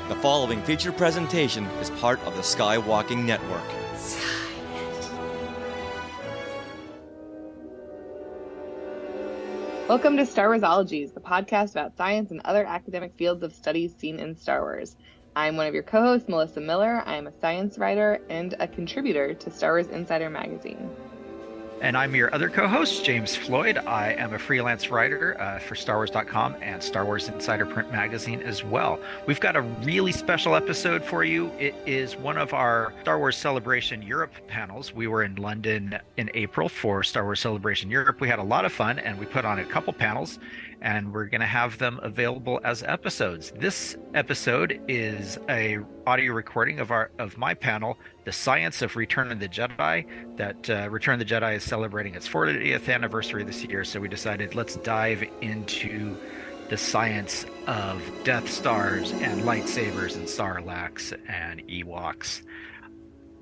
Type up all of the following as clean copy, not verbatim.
The following featured presentation is part of the Skywalking Network. Welcome to Warsologies, the podcast about science and other academic fields of studies seen in Star Wars. I'm one of your co-hosts, Melissa Miller. I am a science writer and a contributor to Star Wars Insider magazine. And I'm your other co-host, James Floyd. I am a freelance writer for StarWars.com and Star Wars Insider Print Magazine as well. We've got a really special episode for you. It is one of our Star Wars Celebration Europe panels. We were in London in April for Star Wars Celebration Europe. We had a lot of fun, and we put on a couple panels, and we're going to have them available as episodes. This episode is a audio recording of my panel, The Science of Return of the Jedi. That Return of the Jedi is celebrating its 40th anniversary this year, so we decided let's dive into the science of Death Stars and lightsabers and sarlaccs and Ewoks.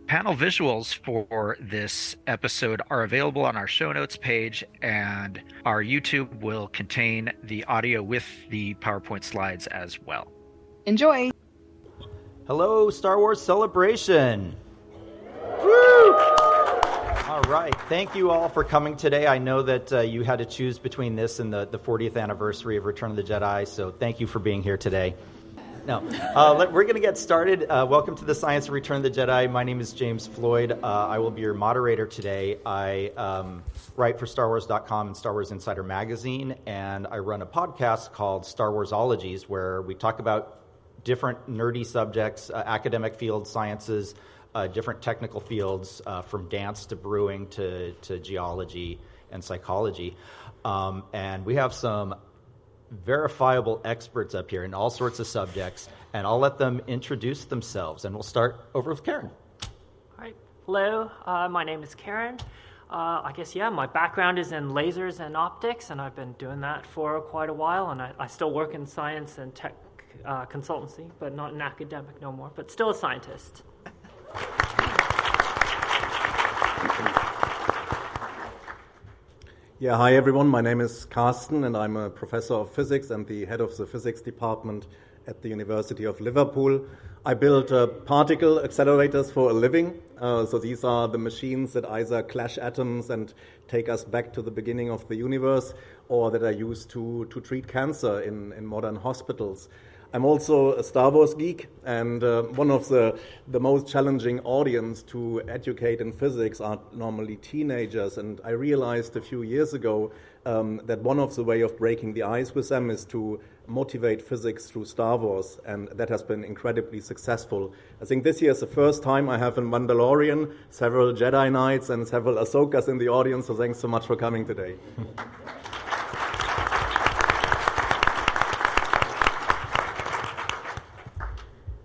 Panel visuals for this episode are available on our show notes page, and our YouTube will contain the audio with the PowerPoint slides as well. Enjoy! Hello, Star Wars Celebration! Woo! All right, thank you all for coming today. I know that you had to choose between this and the 40th anniversary of Return of the Jedi, so thank you for being here today. No, we're going to get started. Welcome to the Science of Return of the Jedi. My name is James Floyd. I will be your moderator today. I write for StarWars.com and Star Wars Insider Magazine, and I run a podcast called Warsologies, where we talk about different nerdy subjects, academic fields, sciences, different technical fields, from dance to brewing to geology and psychology. And we have some verifiable experts up here in all sorts of subjects, and I'll let them introduce themselves, and we'll start over with Karen. All right. Hello, my name is Karen. My background is in lasers and optics, and I've been doing that for quite a while, and I still work in science and tech consultancy, but not in academic no more, but still a scientist. Yeah, hi everyone. My name is Carsten, and I'm a professor of physics and the head of the physics department at the University of Liverpool. I build particle accelerators for a living. So these are the machines that either clash atoms and take us back to the beginning of the universe, or that are used to treat cancer in modern hospitals. I'm also a Star Wars geek, and one of the most challenging audience to educate in physics are normally teenagers, and I realized a few years ago that one of the way of breaking the ice with them is to motivate physics through Star Wars, and that has been incredibly successful. I think this year is the first time I have a Mandalorian, several Jedi Knights, and several Ahsokas in the audience, so thanks so much for coming today.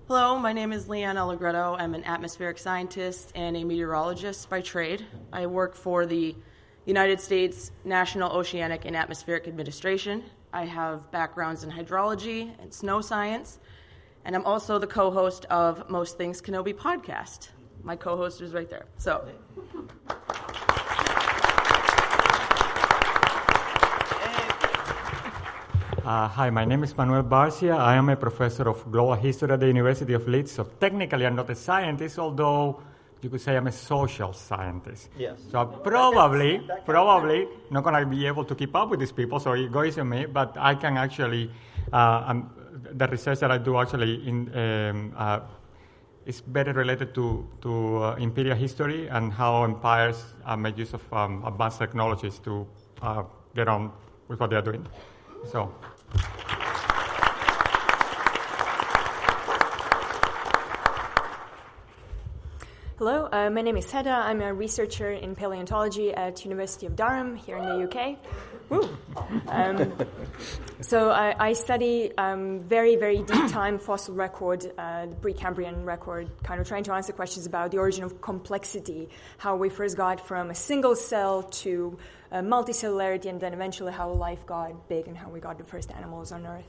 Hello, my name is LeeAnn Allegretto. I'm an atmospheric scientist and a meteorologist by trade. I work for the United States National Oceanic and Atmospheric Administration. I have backgrounds in hydrology and snow science, and I'm also the co-host of Most Things Kenobi podcast. My co-host is right there. So. Hi, my name is Manuel Barcia. I am a professor of global history at the University of Leeds. So technically, I'm not a scientist, although you could say I'm a social scientist. Yes. So I'm probably not going to be able to keep up with these people, so it goes on me, but I can actually, the research that I do actually is very related to imperial history and how empires make use of advanced technologies to get on with what they're doing. So. Hello, my name is Heda. I'm a researcher in paleontology at University of Durham here in the UK. Woo. So I study very, very deep time fossil record, the Precambrian record, kind of trying to answer questions about the origin of complexity, how we first got from a single cell to multicellularity, and then eventually how life got big and how we got the first animals on Earth.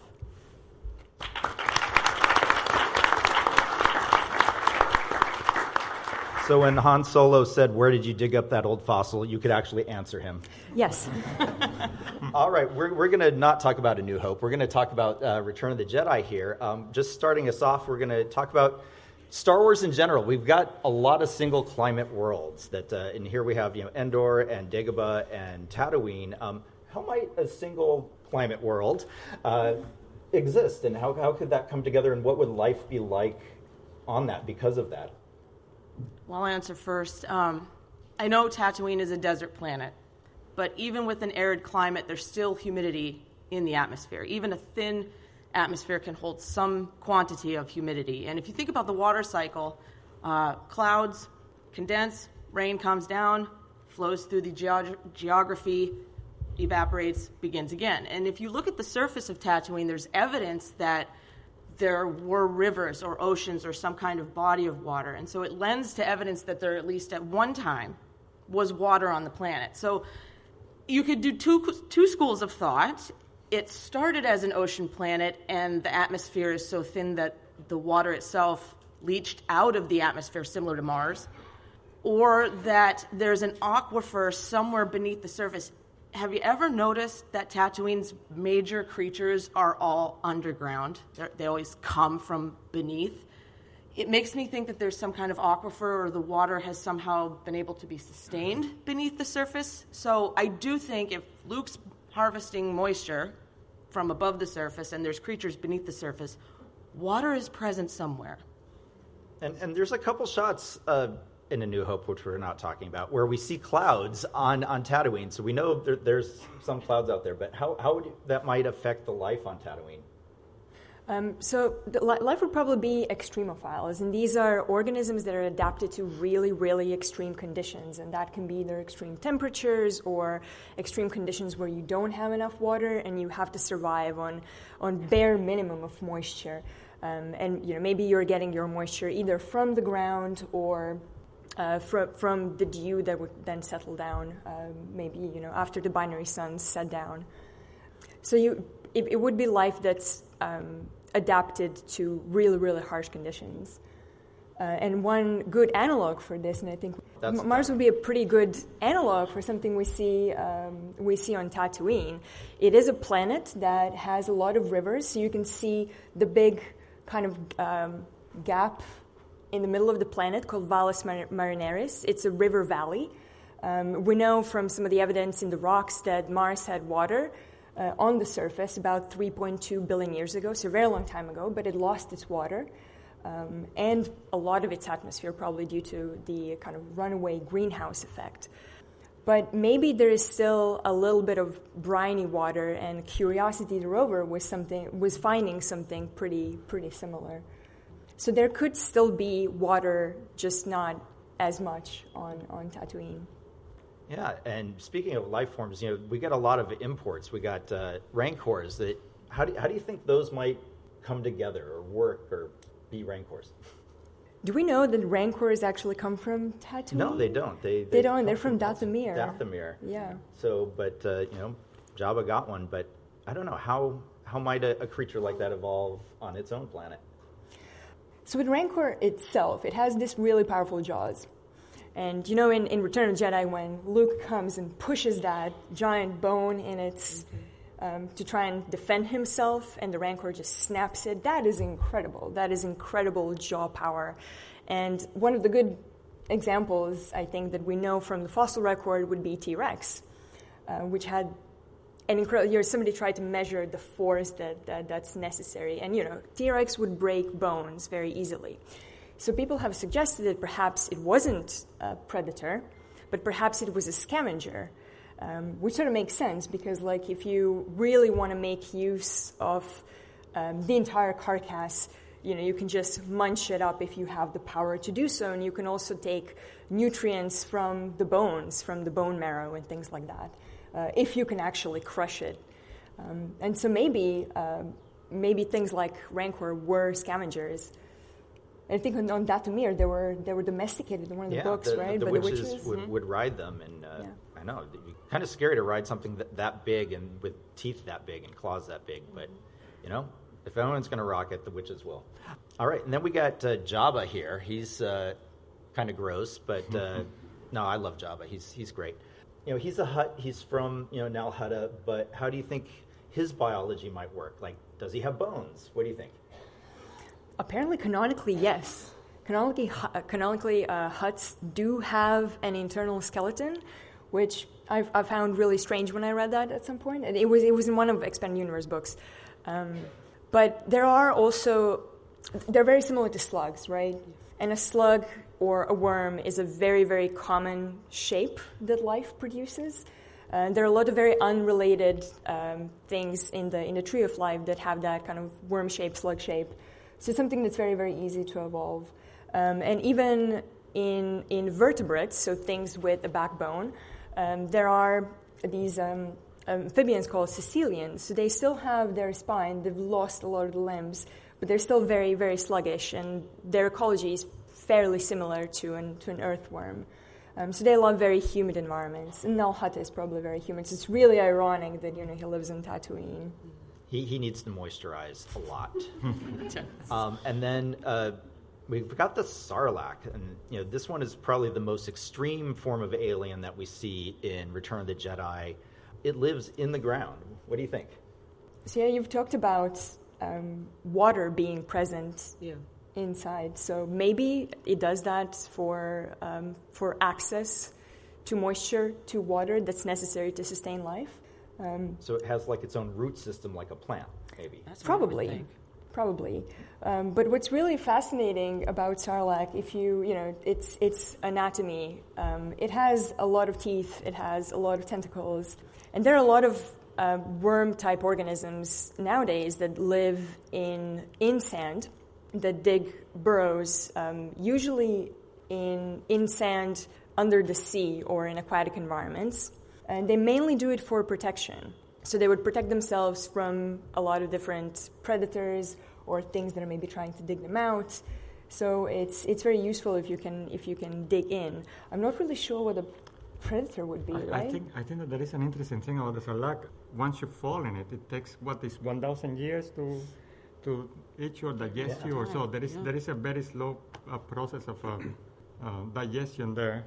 So when Han Solo said, "Where did you dig up that old fossil?" you could actually answer him. Yes. All right, we're going to not talk about A New Hope. We're going to talk about Return of the Jedi here. Just starting us off, we're going to talk about Star Wars in general. We've got a lot of single climate worlds that, and here we have Endor and Dagobah and Tatooine. How might a single climate world exist, and how could that come together, and what would life be like on that because of that? Well, I'll answer first. I know Tatooine is a desert planet, but even with an arid climate, there's still humidity in the atmosphere. Even a thin atmosphere can hold some quantity of humidity. And if you think about the water cycle, clouds condense, rain comes down, flows through the geography, evaporates, begins again. And if you look at the surface of Tatooine, there's evidence that there were rivers or oceans or some kind of body of water. And so it lends to evidence that there, at least at one time, was water on the planet. So you could do two schools of thought. It started as an ocean planet, and the atmosphere is so thin that the water itself leached out of the atmosphere, similar to Mars, or that there's an aquifer somewhere beneath the surface. Have you ever noticed that Tatooine's major creatures are all underground? They always come from beneath. It makes me think that there's some kind of aquifer, or the water has somehow been able to be sustained beneath the surface. So I do think if Luke's harvesting moisture from above the surface and there's creatures beneath the surface, water is present somewhere. And there's a couple shots in A New Hope, which we're not talking about, where we see clouds on Tatooine. So we know there's some clouds out there, but how would that might affect the life on Tatooine? So life would probably be extremophiles, and these are organisms that are adapted to really, really extreme conditions, and that can be either extreme temperatures or extreme conditions where you don't have enough water and you have to survive on bare minimum of moisture. And maybe you're getting your moisture either from the ground or from the dew that would then settle down, maybe after the binary suns set down. So it would be life that's adapted to really, really harsh conditions. And one good analog for this, and I think Mars would be a pretty good analog for something we see on Tatooine. It is a planet that has a lot of rivers, so you can see the big kind of gap in the middle of the planet called Valles Marineris. It's a river valley. We know from some of the evidence in the rocks that Mars had water on the surface about 3.2 billion years ago, so a very long time ago, but it lost its water and a lot of its atmosphere, probably due to the kind of runaway greenhouse effect. But maybe there is still a little bit of briny water, and Curiosity the rover was finding something pretty similar. So there could still be water, just not as much on Tatooine. Yeah, and speaking of life forms, we get a lot of imports. We got rancors. How do you think those might come together or work or be rancors? Do we know that rancors actually come from Tatooine? No, they don't. They don't. They're from Dathomir. Dathomir. Yeah. So, but Jabba got one. But I don't know how might a creature like that evolve on its own planet? So with Rancor itself, it has this really powerful jaws. And in Return of the Jedi, when Luke comes and pushes that giant bone in its to try and defend himself, and the Rancor just snaps it, that is incredible. That is incredible jaw power. And one of the good examples, I think, that we know from the fossil record would be T-Rex, which had an incredible. Somebody tried to measure the force that's necessary, and T-Rex would break bones very easily. So people have suggested that perhaps it wasn't a predator, but perhaps it was a scavenger, which sort of makes sense because, if you really want to make use of the entire carcass, you can just munch it up if you have the power to do so, and you can also take nutrients from the bones, from the bone marrow and things like that, if you can actually crush it. And so maybe things like Rancor were scavengers. I think on Dathomir they were domesticated in one of the books, right? The witches would ride them, and I know it'd be kind of scary to ride something that big and with teeth that big and claws that big. But if anyone's going to rock it, the witches will. All right, and then we got Jabba here. He's kind of gross, but no, I love Jabba. He's great. he's a Hutt. He's from now Heda, but how do you think his biology might work? Like, does he have bones? What do you think? Apparently, canonically, yes. Canonically, Hutts do have an internal skeleton, which I found really strange when I read that at some point. And it was in one of Expanded Universe books. But they're very similar to slugs, right? And a slug or a worm is a very, very common shape that life produces. There are a lot of very unrelated things in the tree of life that have that kind of worm shape, slug shape. So it's something that's very, very easy to evolve. And even in vertebrates, so things with a backbone, there are these amphibians called caecilians. So they still have their spine. They've lost a lot of the limbs, but they're still very, very sluggish, and their ecology is fairly similar to an earthworm. So they love very humid environments, and Hutt is probably very humid. So it's really ironic that he lives in Tatooine. He needs to moisturize a lot. And then we've got the sarlacc, and this one is probably the most extreme form of alien that we see in Return of the Jedi. It lives in the ground. What do you think? So you've talked about water being present inside. So maybe it does that for access to moisture, to water that's necessary to sustain life. So it has like its own root system, like a plant, maybe. That's probably. But what's really fascinating about sarlacc, its anatomy, it has a lot of teeth, it has a lot of tentacles, and there are a lot of worm-type organisms nowadays that live in sand, that dig burrows, usually in sand under the sea or in aquatic environments. And they mainly do it for protection. So they would protect themselves from a lot of different predators or things that are maybe trying to dig them out. So it's very useful if you can dig in. I'm not really sure what a predator would be, right? I think that there is an interesting thing about the sarlacc. Once you fall in it, it takes 1,000 years to eat or digest you or so. There is a very slow process of digestion there.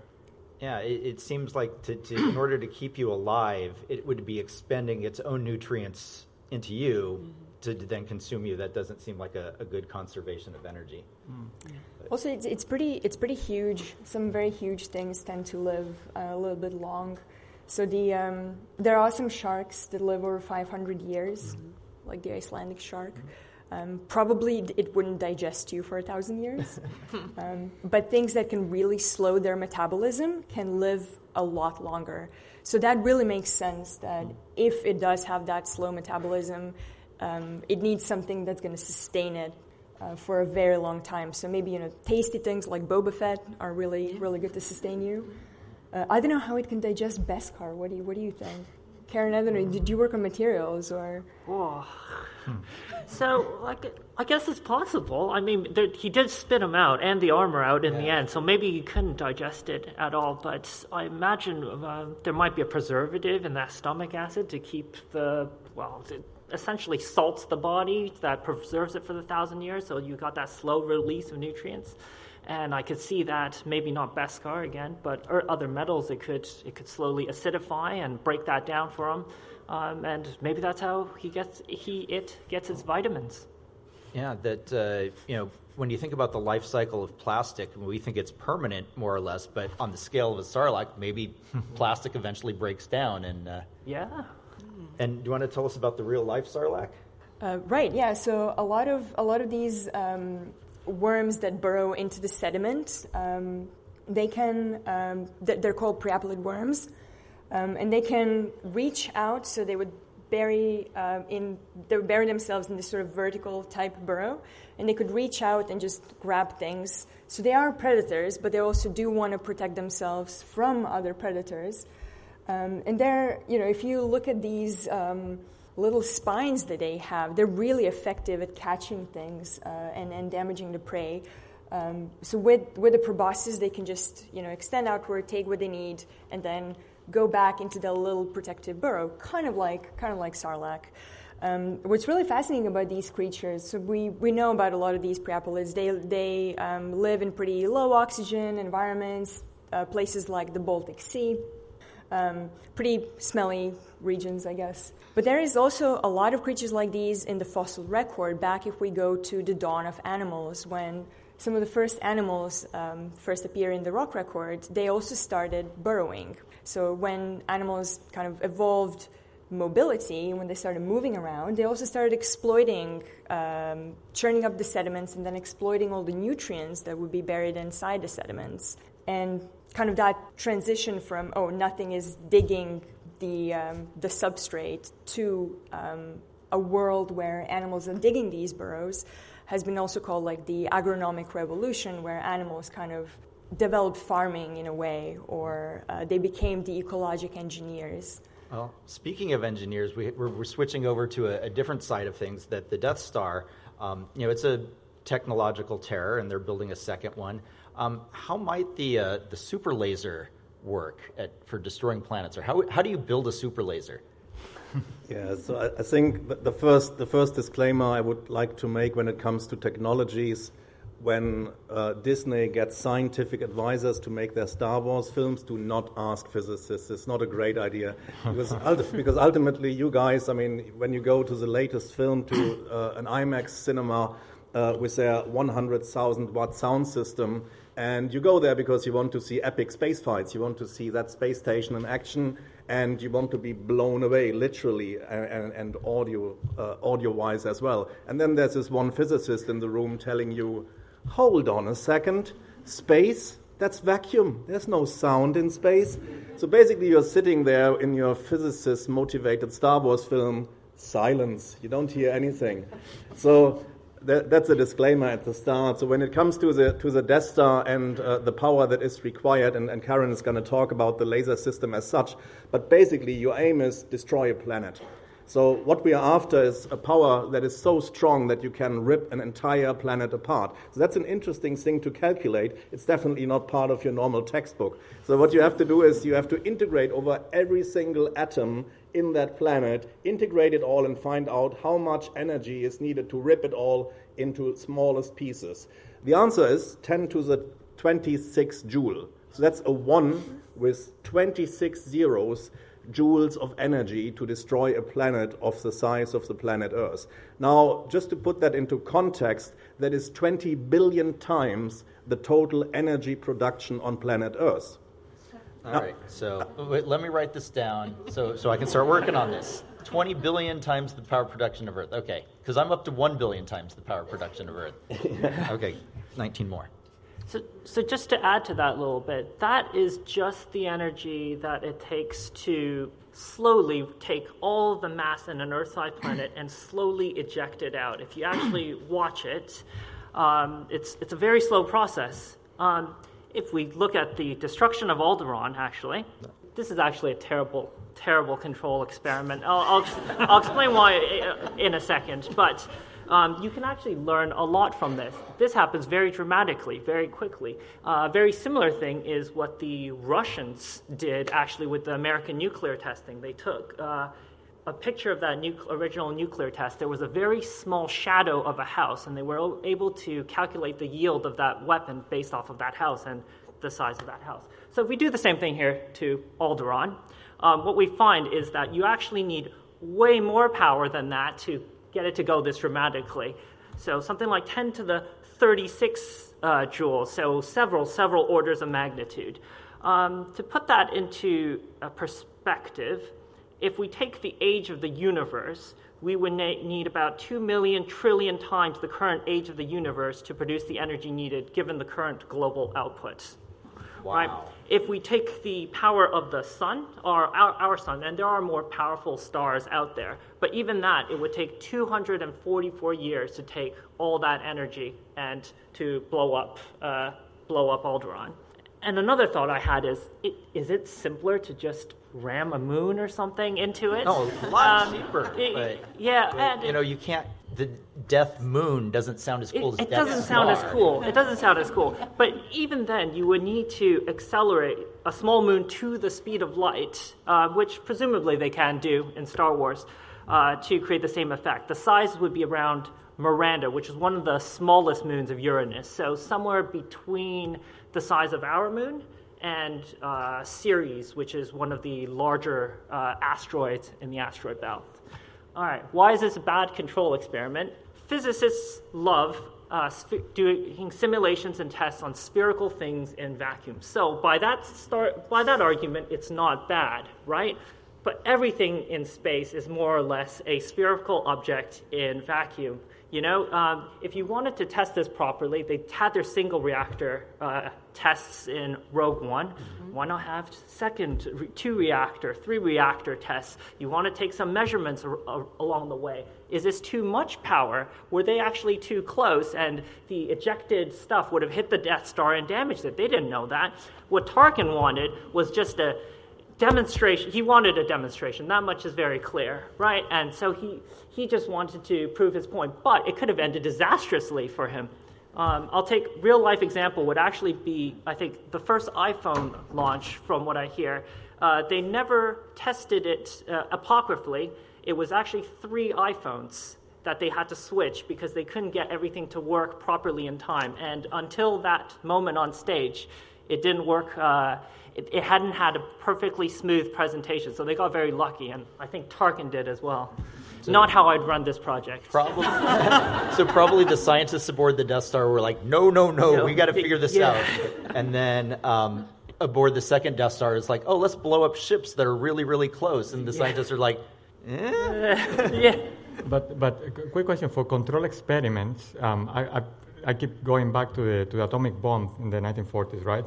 Yeah, it seems like in order to keep you alive, it would be expending its own nutrients into you to then consume you. That doesn't seem like a good conservation of energy. Also, it's pretty huge. Some very huge things tend to live a little bit long. So there are some sharks that live over 500 years, like the Icelandic shark. Probably it wouldn't digest you for 1,000 years. But things that can really slow their metabolism can live a lot longer. So that really makes sense that if it does have that slow metabolism, it needs something that's going to sustain it for a very long time. So maybe, tasty things like Boba Fett are really, really good to sustain you. I don't know how it can digest Beskar. What do you think? Karen, I don't know, did you work on materials or? So, I guess it's possible. I mean, he did spit him out and the armor out in the end, so maybe he couldn't digest it at all. But I imagine there might be a preservative in that stomach acid to keep it essentially salts the body that preserves it for the 1,000 years, so you got that slow release of nutrients. And I could see that maybe not Beskar again, but other metals it could slowly acidify and break that down for him. And maybe that's how it gets its vitamins. Yeah, that when you think about the life cycle of plastic, we think it's permanent more or less, but on the scale of a sarlacc, maybe plastic eventually breaks down. And And do you want to tell us about the real life sarlacc? Right. Yeah. So a lot of these worms that burrow into the sediment, they can. They're called preapulid worms. And they can reach out, so they would bury themselves in this sort of vertical type burrow, and they could reach out and just grab things. So they are predators, but they also do want to protect themselves from other predators. And they're, if you look at these little spines that they have, they're really effective at catching things and damaging the prey. So with the proboscis, they can just extend outward, take what they need, and then go back into the little protective burrow, kind of like sarlacc. What's really fascinating about these creatures, so we know about a lot of these preapulids. They live in pretty low oxygen environments, places like the Baltic Sea. Pretty smelly regions, I guess. But there is also a lot of creatures like these in the fossil record, back if we go to the dawn of animals, when some of the first animals first appear in the rock record, they also started burrowing. So when animals kind of evolved mobility, when they started moving around, they also started exploiting, churning up the sediments and then exploiting all the nutrients that would be buried inside the sediments. And kind of that transition from, nothing is digging the substrate to a world where animals are digging these burrows has been also called like the agronomic revolution, where animals kind of developed farming in a way, or they became the ecologic engineers. Well, speaking of engineers, we're switching over to a different side of things, that the Death Star, it's a technological terror, and they're building a second one. How might the superlaser work for destroying planets, or how do you build a superlaser? Yeah, so I think the first disclaimer I would like to make when it comes to technologies, when Disney gets scientific advisors to make their Star Wars films, do not ask physicists. It's not a great idea. Because ultimately, you guys, when you go to the latest film to an IMAX cinema with their 100,000 watt sound system, and you go there because you want to see epic space fights, you want to see that space station in action, and you want to be blown away, literally, and audio-wise as well. And then there's this one physicist in the room telling you, hold on a second, space? That's vacuum. There's no sound in space. So basically you're sitting there in your physicist-motivated Star Wars film, silence. You don't hear anything. So that's a disclaimer at the start. So when it comes to the Death Star and the power that is required, and Karen is going to talk about the laser system as such, but basically your aim is destroy a planet. So what we are after is a power that is so strong that you can rip an entire planet apart. So that's an interesting thing to calculate. It's definitely not part of your normal textbook. So what you have to do is you have to integrate over every single atom in that planet, integrate it all and find out how much energy is needed to rip it all into smallest pieces. The answer is 10 to the 26 joule. So that's a 1 with 26 zeros joules of energy to destroy a planet of the size of the planet Earth. Now, just to put that into context, that is 20 billion times the total energy production on planet Earth. All right, so let me write this down so I can start working on this. 20 billion times the power production of Earth. Okay, because I'm up to 1 billion times the power production of Earth. Okay, 19 more. So just to add to that a little bit, that is just the energy that it takes to slowly take all the mass in an Earth-sized planet and slowly eject it out. If you actually watch it, it's a very slow process. If we look at the destruction of Alderaan, actually, this is actually a terrible, terrible control experiment. I'll explain why in a second, but you can actually learn a lot from this. This happens very dramatically, very quickly. Very similar thing is what the Russians did actually with the American nuclear testing. They took a picture of that original nuclear test. There was a very small shadow of a house, and they were able to calculate the yield of that weapon based off of that house and the size of that house. So if we do the same thing here to Alderaan, what we find is that you actually need way more power than that to get it to go this dramatically. So something like 10 to the 36 joules, so several orders of magnitude. To put that into a perspective, if we take the age of the universe, we would need about 2 million trillion times the current age of the universe to produce the energy needed given the current global output. Wow. Right? If we take the power of the sun, or our sun, and there are more powerful stars out there, but even that, it would take 244 years to take all that energy and to blow up Alderaan. And another thought I had is it simpler to just ram a moon or something into it? No, a lot cheaper. You can't. The Death Moon doesn't sound as cool as Death Star. It doesn't sound as cool. But even then, you would need to accelerate a small moon to the speed of light, which presumably they can do in Star Wars, to create the same effect. The size would be around Miranda, which is one of the smallest moons of Uranus. So somewhere between the size of our moon and Ceres, which is one of the larger asteroids in the asteroid belt. All right, why is this a bad control experiment? Physicists love doing simulations and tests on spherical things in vacuum. So by that argument, it's not bad, right? But everything in space is more or less a spherical object in vacuum. You know, if you wanted to test this properly, they had their single reactor tests in Rogue One. Why not have second, 2 reactor, 3 reactor tests? You want to take some measurements along the way. Is this too much power? Were they actually too close and the ejected stuff would have hit the Death Star and damaged it? They didn't know that. What Tarkin wanted was just a demonstration. He wanted a demonstration. That much is very clear, right? And so he just wanted to prove his point, but it could have ended disastrously for him. I'll take real-life example would actually be, I think, the first iPhone launch, from what I hear. They never tested it apocryphally. It was actually 3 iPhones that they had to switch because they couldn't get everything to work properly in time. And until that moment on stage, it didn't work. It hadn't had a perfectly smooth presentation, so they got very lucky, and I think Tarkin did as well. So, not how I'd run this project. Probably the scientists aboard the Death Star were like, no, we got to figure this out. And then aboard the second Death Star, it's like, oh, let's blow up ships that are really, really close. And the scientists are like, yeah. But quick question for control experiments. I keep going back to the atomic bomb in the 1940s, right?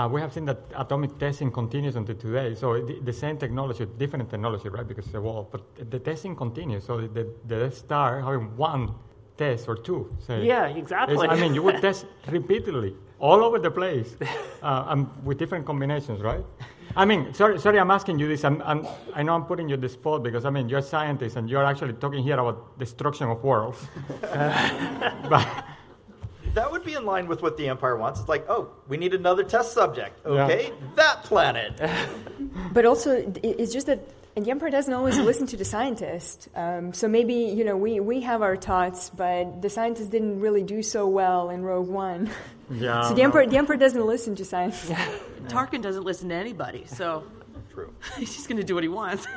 We have seen that atomic testing continues until today. So the same technology, different technology, right? Because the wall, but the testing continues. So the Death Star having 1 test or 2. Say, yeah, exactly. I mean, you would test repeatedly all over the place with different combinations, right? I mean, sorry, I'm asking you this. I know I'm putting you on the spot because, I mean, you're a scientist and you're actually talking here about destruction of worlds. But that would be in line with what the Empire wants. It's like, oh, we need another test subject. Okay, that planet. But also, it's just that the Empire doesn't always listen to the scientist. So maybe, you know, we have our thoughts, but the scientists didn't really do so well in Rogue One. Yeah. So the Emperor doesn't listen to science. Tarkin doesn't listen to anybody, so true. He's just going to do what he wants.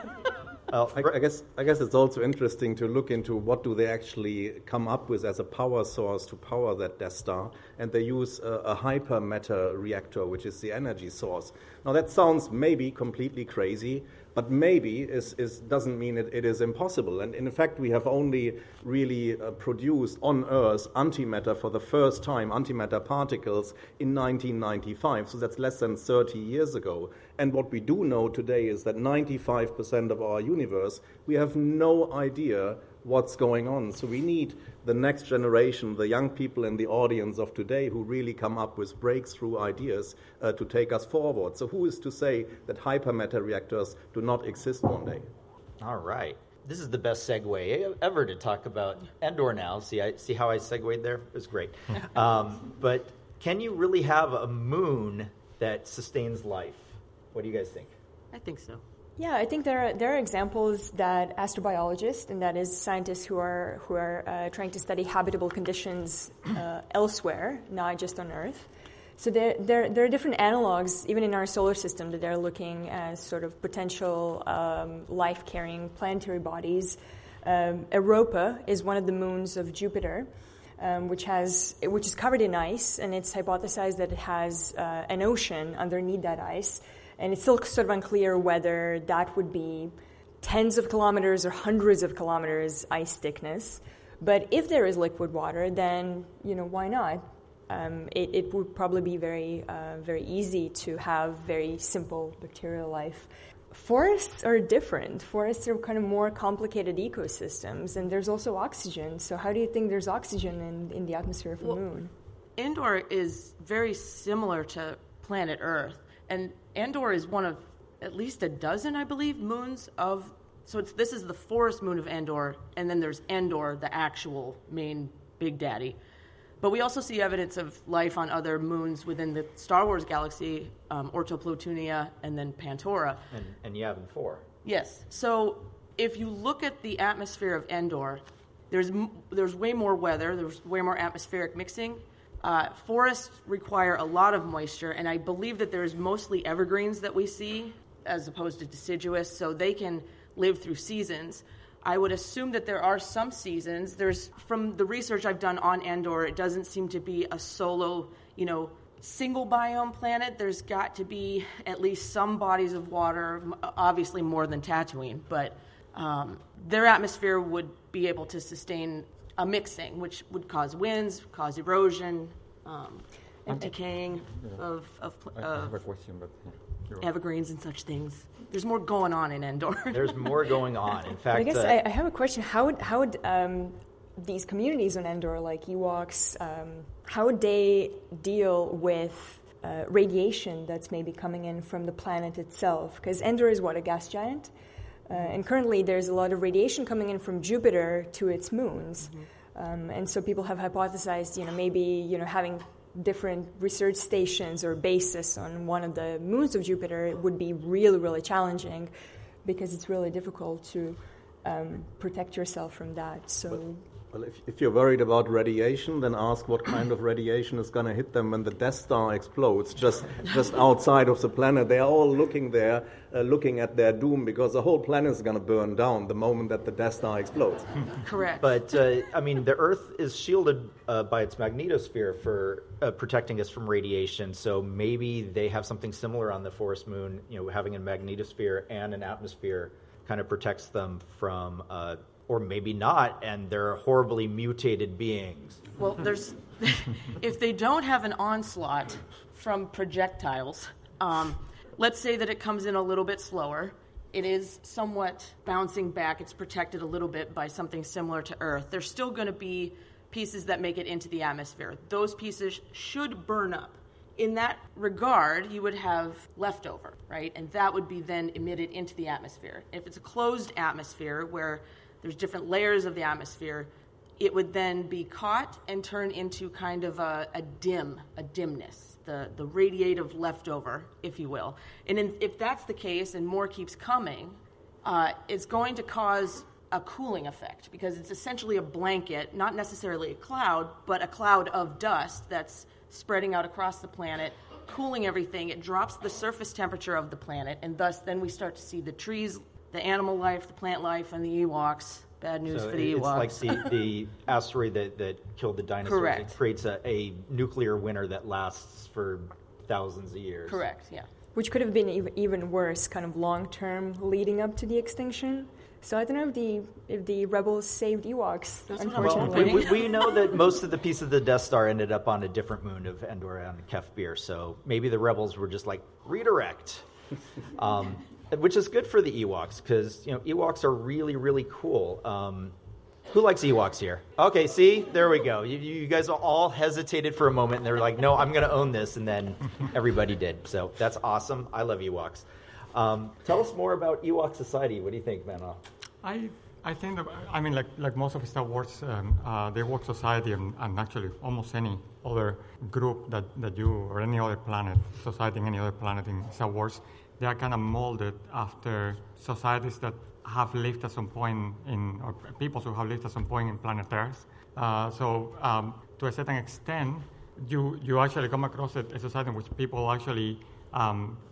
I guess it's also interesting to look into what do they actually come up with as a power source to power that Death Star, and they use a hypermatter reactor, which is the energy source. Now that sounds maybe completely crazy, but maybe doesn't mean it is impossible. And in fact, we have only really produced on Earth antimatter for the first time, antimatter particles, in 1995. So that's less than 30 years ago. And what we do know today is that 95% of our universe, we have no idea what's going on. So we need the next generation, the young people in the audience of today who really come up with breakthrough ideas to take us forward. So who is to say that hypermatter reactors do not exist one day? All right. This is the best segue ever to talk about Endor now. See how I segued there? It was great. But can you really have a moon that sustains life? What do you guys think? I think so. Yeah, I think there are examples that astrobiologists, and that is scientists who are trying to study habitable conditions elsewhere, not just on Earth. So there are different analogs, even in our solar system, that they're looking as sort of potential life-carrying planetary bodies. Europa is one of the moons of Jupiter, which is covered in ice, and it's hypothesized that it has an ocean underneath that ice. And it's still sort of unclear whether that would be tens of kilometers or hundreds of kilometers ice thickness. But if there is liquid water, then, you know, why not? It would probably be very easy to have very simple bacterial life. Forests are different. Forests are kind of more complicated ecosystems, and there's also oxygen. So how do you think there's oxygen in the atmosphere of the moon? Endor is very similar to planet Earth. And Endor is one of at least a dozen, I believe, moons of... So this is the forest moon of Endor, and then there's Endor, the actual main Big Daddy. But we also see evidence of life on other moons within the Star Wars galaxy, Orto Plutonia, and then Pantora. And Yavin 4. Yes. So if you look at the atmosphere of Endor, there's way more weather, there's way more atmospheric mixing. Forests require a lot of moisture, and I believe that there's mostly evergreens that we see as opposed to deciduous, so they can live through seasons. I would assume that there are some seasons. From the research I've done on Endor, it doesn't seem to be a solo, single biome planet. There's got to be at least some bodies of water, obviously more than Tatooine, but their atmosphere would be able to sustain a mixing, which would cause winds, cause erosion, and decaying of I have a question, but evergreens and such things. There's more going on in Endor. There's more going on. In fact, I guess I have a question. How would these communities on Endor, like Ewoks, how would they deal with radiation that's maybe coming in from the planet itself? Because Endor is a gas giant? And currently there's a lot of radiation coming in from Jupiter to its moons. And so people have hypothesized, maybe, having different research stations or bases on one of the moons of Jupiter would be really, really challenging because it's really difficult to protect yourself from that. So. Well, if you're worried about radiation, then ask what kind of radiation is going to hit them when the Death Star explodes just outside of the planet. They are all looking there, looking at their doom, because the whole planet is going to burn down the moment that the Death Star explodes. Correct. But, the Earth is shielded by its magnetosphere for protecting us from radiation, so maybe they have something similar on the Forest Moon, having a magnetosphere and an atmosphere kind of protects them from... or maybe not, and they're horribly mutated beings. Well, if they don't have an onslaught from projectiles, let's say that it comes in a little bit slower, it is somewhat bouncing back, it's protected a little bit by something similar to Earth. There's still going to be pieces that make it into the atmosphere. Those pieces should burn up. In that regard, you would have leftover, right? And that would be then emitted into the atmosphere. If it's a closed atmosphere where there's different layers of the atmosphere, it would then be caught and turn into kind of a dimness, the radiative leftover, if you will. And if that's the case and more keeps coming, it's going to cause a cooling effect because it's essentially a blanket, not necessarily a cloud, but a cloud of dust that's spreading out across the planet, cooling everything. It drops the surface temperature of the planet, and thus then we start to see the trees, the animal life, the plant life, and the Ewoks. Bad news for the Ewoks. It's like the asteroid that killed the dinosaurs. Correct. It creates a nuclear winter that lasts for thousands of years. Correct, yeah. Which could have been even worse, kind of long-term leading up to the extinction. So I don't know if the rebels saved Ewoks, unfortunately. Well, we know that most of the pieces of the Death Star ended up on a different moon of Endor on Kefbir, so maybe the rebels were just like, redirect. Which is good for the Ewoks, because Ewoks are really, really cool. Who likes Ewoks here? Okay, see? There we go. You guys all hesitated for a moment, and they were like, no, I'm going to own this, and then everybody did. So that's awesome. I love Ewoks. Tell us more about Ewok Society. What do you think, Manuel? I think that, like most of Star Wars, the Ewok Society and actually almost any other group that you, or any other planet, society in any other planet in Star Wars, they are kind of molded after societies that have lived at some point or peoples who have lived at some point in planet Earth. So to a certain extent, you actually come across a society in which people actually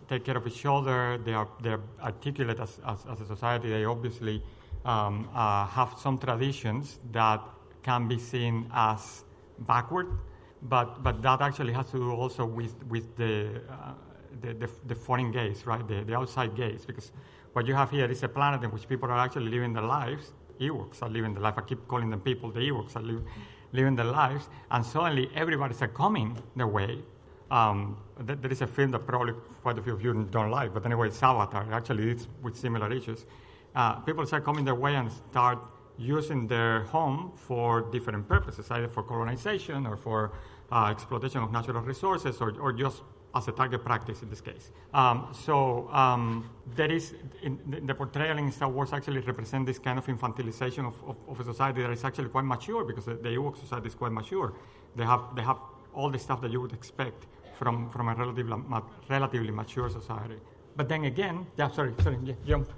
take care of each other. They're articulate as a society. They obviously have some traditions that can be seen as backward, but that actually has to do also with the foreign gaze, right? The outside gaze, because what you have here is a planet in which people are actually living their lives. Ewoks are living their life. I keep calling them people. The Ewoks are living their lives, and suddenly everybody's coming their way. There is a film that probably quite a few of you don't like, but anyway, it's Avatar. Actually, it's with similar issues. People start coming their way and start using their home for different purposes, either for colonization or for exploitation of natural resources, or just as a target practice in this case. There is, the portrayal in Star Wars actually represents this kind of infantilization of a society that is actually quite mature, because the Ewok society is quite mature. They have all the stuff that you would expect from a relatively mature society. But then again, jump.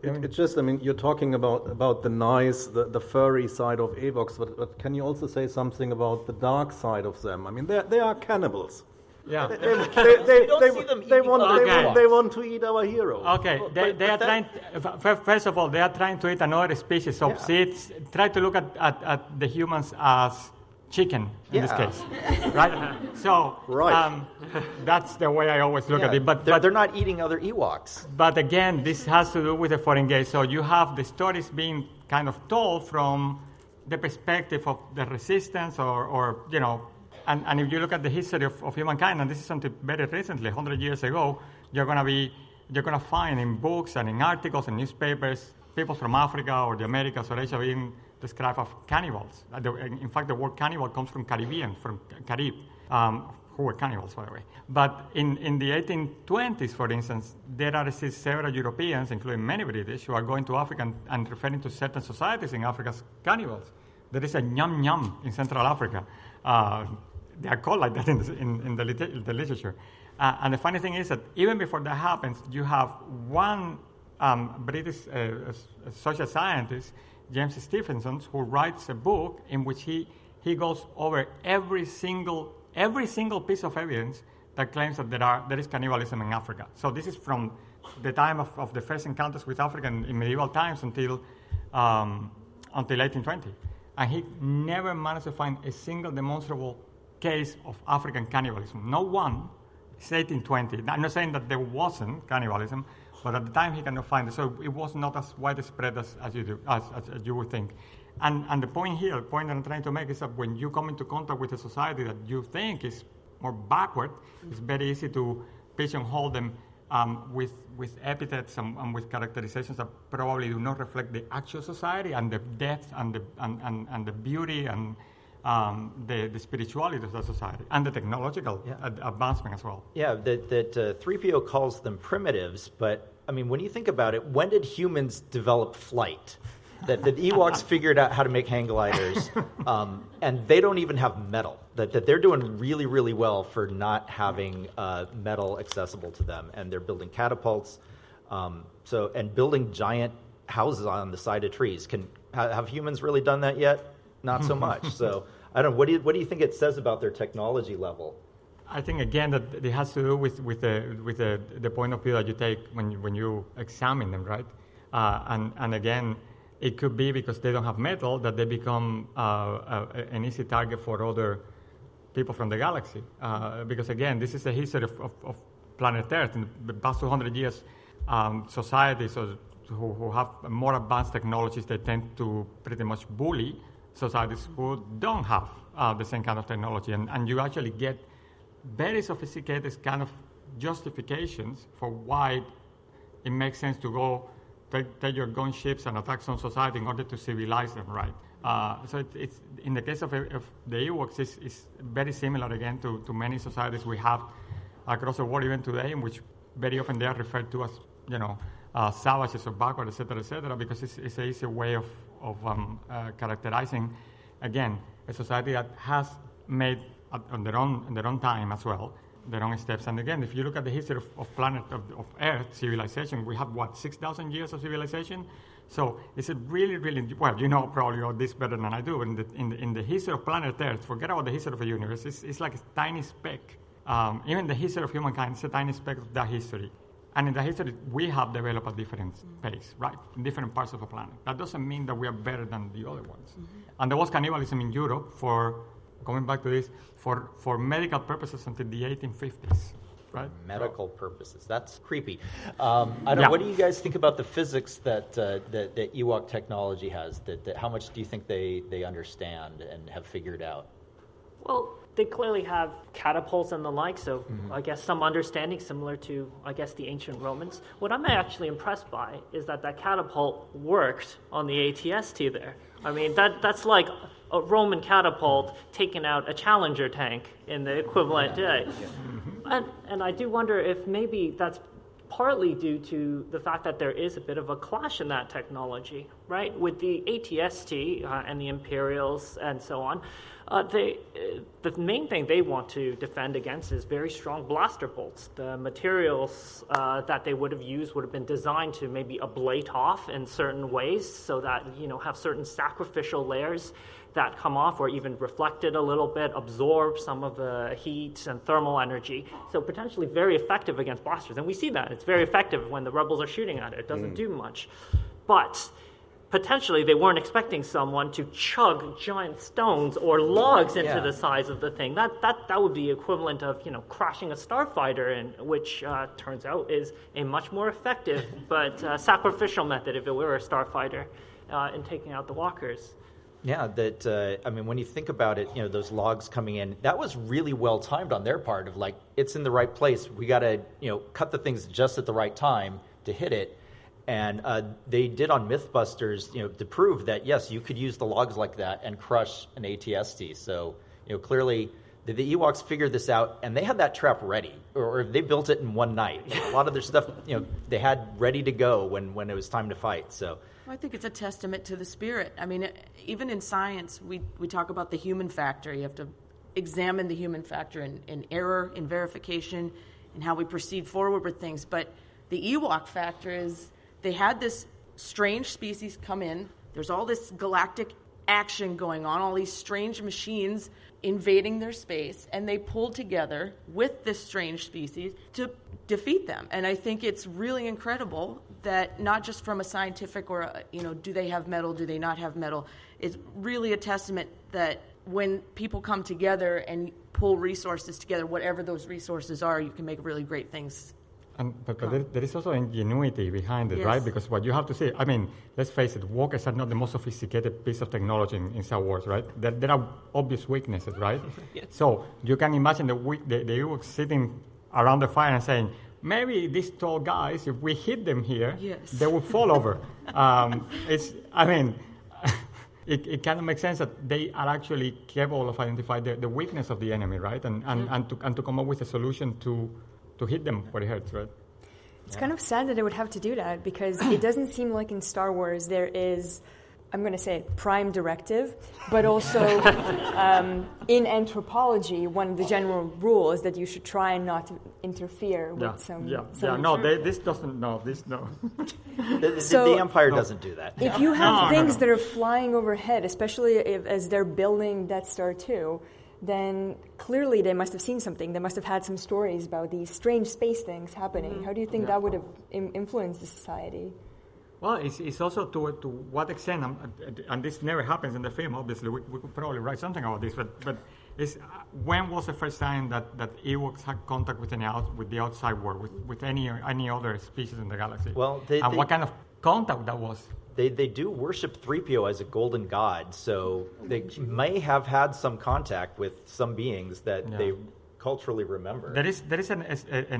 It's just, I mean, you're talking about the nice, the furry side of Ewoks, but can you also say something about the dark side of them? I mean, they are cannibals. Yeah. They want to eat our hero. Okay, they are trying. First of all, they are trying to eat another species of seeds. Try to look at the humans as chicken in this case, right? So that's the way I always look at it. But they're not eating other Ewoks. But again, this has to do with the foreign gaze. So you have the stories being kind of told from the perspective of the resistance, or you know. And if you look at the history of humankind, and this is something very recently, 100 years ago, you're gonna find in books and in articles and newspapers people from Africa or the Americas or Asia being described as cannibals. In fact, the word cannibal comes from Caribbean, from Carib, who were cannibals, by the way. But in the 1820s, for instance, there are several Europeans, including many British, who are going to Africa and referring to certain societies in Africa as cannibals. There is a Nyam Nyam in Central Africa. They are called like that in the literature. And the funny thing is that even before that happens, you have one British social scientist, James Stephenson, who writes a book in which he goes over every single piece of evidence that claims that there is cannibalism in Africa. So this is from the time of the first encounters with Africa in medieval times until 1820. And he never managed to find a single demonstrable case of African cannibalism. No one. It's 1820. I'm not saying that there wasn't cannibalism, but at the time he cannot find it. So it was not as widespread as you would think. And the point that I'm trying to make is that when you come into contact with a society that you think is more backward, it's very easy to pigeonhole them with epithets and with characterizations that probably do not reflect the actual society and the depth and the beauty and the spirituality of the society and the technological advancement as well. Yeah, that 3PO calls them primitives, but I mean, when you think about it, when did humans develop flight? That the Ewoks figured out how to make hang gliders, and they don't even have metal. That they're doing really, really well for not having metal accessible to them, and they're building catapults, and building giant houses on the side of trees. Have humans really done that yet? Not so much. So I don't know. What do you think it says about their technology level? I think again that it has to do with the point of view that you take when you examine them, right? And again, it could be because they don't have metal that they become an easy target for other people from the galaxy. Because again, this is the history of planet Earth. In the past 200 years, societies who have more advanced technologies, they tend to pretty much bully societies who don't have the same kind of technology. And you actually get very sophisticated kind of justifications for why it makes sense to go take your gunships and attack some society in order to civilize them, right? So it's in the case of the Ewoks, it's very similar again to many societies we have across the world even today, in which very often they are referred to as, savages or backward, et cetera, because it's an easy way of characterizing, again, a society that has made on their own time as well, their own steps. And again, if you look at the history of planet of Earth civilization, we have 6,000 years of civilization. So it's a really, really well. You know probably all this better than I do. In the history of planet Earth, forget about the history of the universe. It's like a tiny speck. Even the history of humankind is a tiny speck of that history. And in that history, we have developed at different pace, right? In different parts of the planet. That doesn't mean that we are better than the other ones. Mm-hmm. And there was cannibalism in Europe going back to this, for medical purposes until the 1850s, right? Medical purposes. That's creepy. I don't know. What do you guys think about the physics that Ewok technology has? That how much do you think they understand and have figured out? Well, they clearly have catapults and the like, so I guess some understanding similar to, the ancient Romans. What I'm actually impressed by is that catapult worked on the ATST there. I mean, that's like a Roman catapult taking out a Challenger tank in the equivalent day. And I do wonder if maybe that's partly due to the fact that there is a bit of a clash in that technology, right? With the ATST and the Imperials and so on, the main thing they want to defend against is very strong blaster bolts. The materials that they would have used would have been designed to maybe ablate off in certain ways so that, have certain sacrificial layers that come off or even reflected a little bit, absorb some of the heat and thermal energy. So potentially very effective against blasters. And we see that. It's very effective when the rebels are shooting at it. It doesn't do much. But potentially they weren't expecting someone to chug giant stones or logs into the size of the thing. That would be equivalent of crashing a starfighter, which turns out is a much more effective but sacrificial method if it were a starfighter in taking out the walkers. Yeah, when you think about it, those logs coming in, that was really well timed on their part of it's in the right place. We got to, cut the things just at the right time to hit it. And they did on Mythbusters, to prove that, yes, you could use the logs like that and crush an ATST. So, clearly the Ewoks figured this out, and they had that trap ready, or they built it in one night. A lot of their stuff, they had ready to go when it was time to fight. So. I think it's a testament to the spirit. I mean, even in science, we talk about the human factor. You have to examine the human factor in error, in verification, and how we proceed forward with things. But the Ewok factor is they had this strange species come in. There's all this galactic action going on, all these strange machines invading their space, and they pulled together with this strange species to defeat them. And I think it's really incredible that not just from a scientific or, do they have metal, do they not have metal, it's really a testament that when people come together and pull resources together, whatever those resources are, you can make really great things. But there is also ingenuity behind it, right? Because what you have to say, let's face it, walkers are not the most sophisticated piece of technology in Star Wars, right? There are obvious weaknesses, right? Yes. So you can imagine the Ewoks sitting around the fire and saying, maybe these tall guys, if we hit them here, they will fall over. It kind of makes sense that they are actually capable of identifying the weakness of the enemy, right? And to come up with a solution to hit them where it hurts, right? It's kind of sad that they would have to do that because it doesn't seem like in Star Wars there is, I'm going to say prime directive, but also in anthropology, one of the general rules that you should try and not to interfere with some. This doesn't. No, this no. The Empire doesn't do that. If you have things that are flying overhead, especially as they're building Death Star 2, then clearly they must have seen something. They must have had some stories about these strange space things happening. How do you think that would have influenced the society? Well, it's also to what extent, and this never happens in the film, obviously, we could probably write something about this, but when was the first time that Ewoks had contact with the outside world, with any other species in the galaxy? Well, what kind of contact that was? They do worship 3PO as a golden god, so they may have had some contact with some beings that they culturally remember. There is an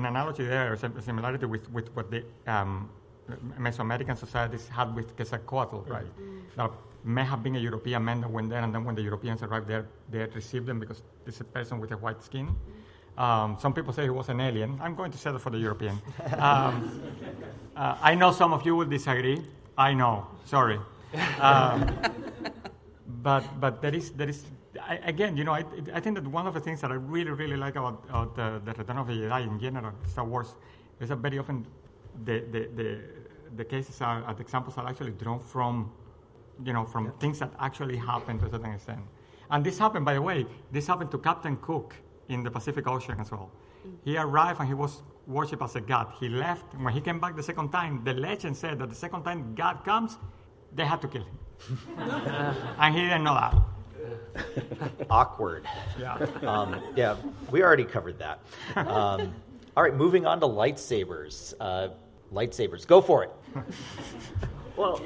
analogy there, a similarity with what the Mesoamerican societies had with Quetzalcoatl, right? Now, may have been a European man that went there, and then when the Europeans arrived there, they received them because this is a person with a white skin. Some people say he was an alien. I'm going to settle for the European. I know some of you will disagree. I know. Sorry. But there is again, I think that one of the things that I really, really like about the Return of the Jedi in general, Star Wars, is that very often the cases the examples are actually drawn from things that actually happened to a certain extent. And this happened, by the way, to Captain Cook in the Pacific Ocean as well. He arrived and he was worshipped as a god. He left. When he came back the second time, the legend said that the second time God comes, they had to kill him. And he didn't know that. Awkward. Yeah. We already covered that. All right, moving on to lightsabers. Lightsabers, go for it. Well,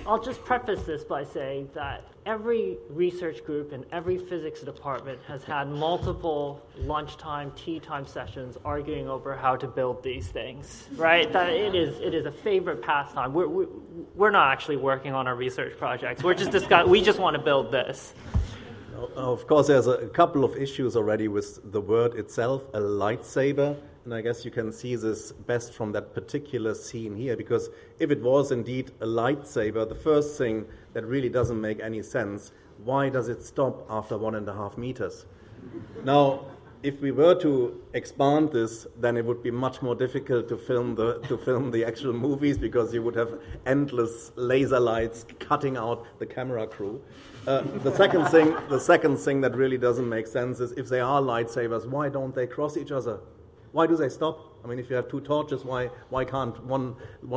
I'll just preface this by saying that every research group in every physics department has had multiple lunchtime, tea time sessions arguing over how to build these things, right? That it is a favorite pastime. We're not actually working on our research projects. We just want to build this. Of course, there's a couple of issues already with the word itself, a lightsaber. And I guess you can see this best from that particular scene here, because if it was indeed a lightsaber, the first thing that really doesn't make any sense, why does it stop after 1.5 meters? Now, if we were to expand this, then it would be much more difficult to film the actual movies, because you would have endless laser lights cutting out the camera crew. The second thing that really doesn't make sense is, if they are lightsabers, why don't they cross each other? Why do they stop? I mean, if you have two torches, why can't one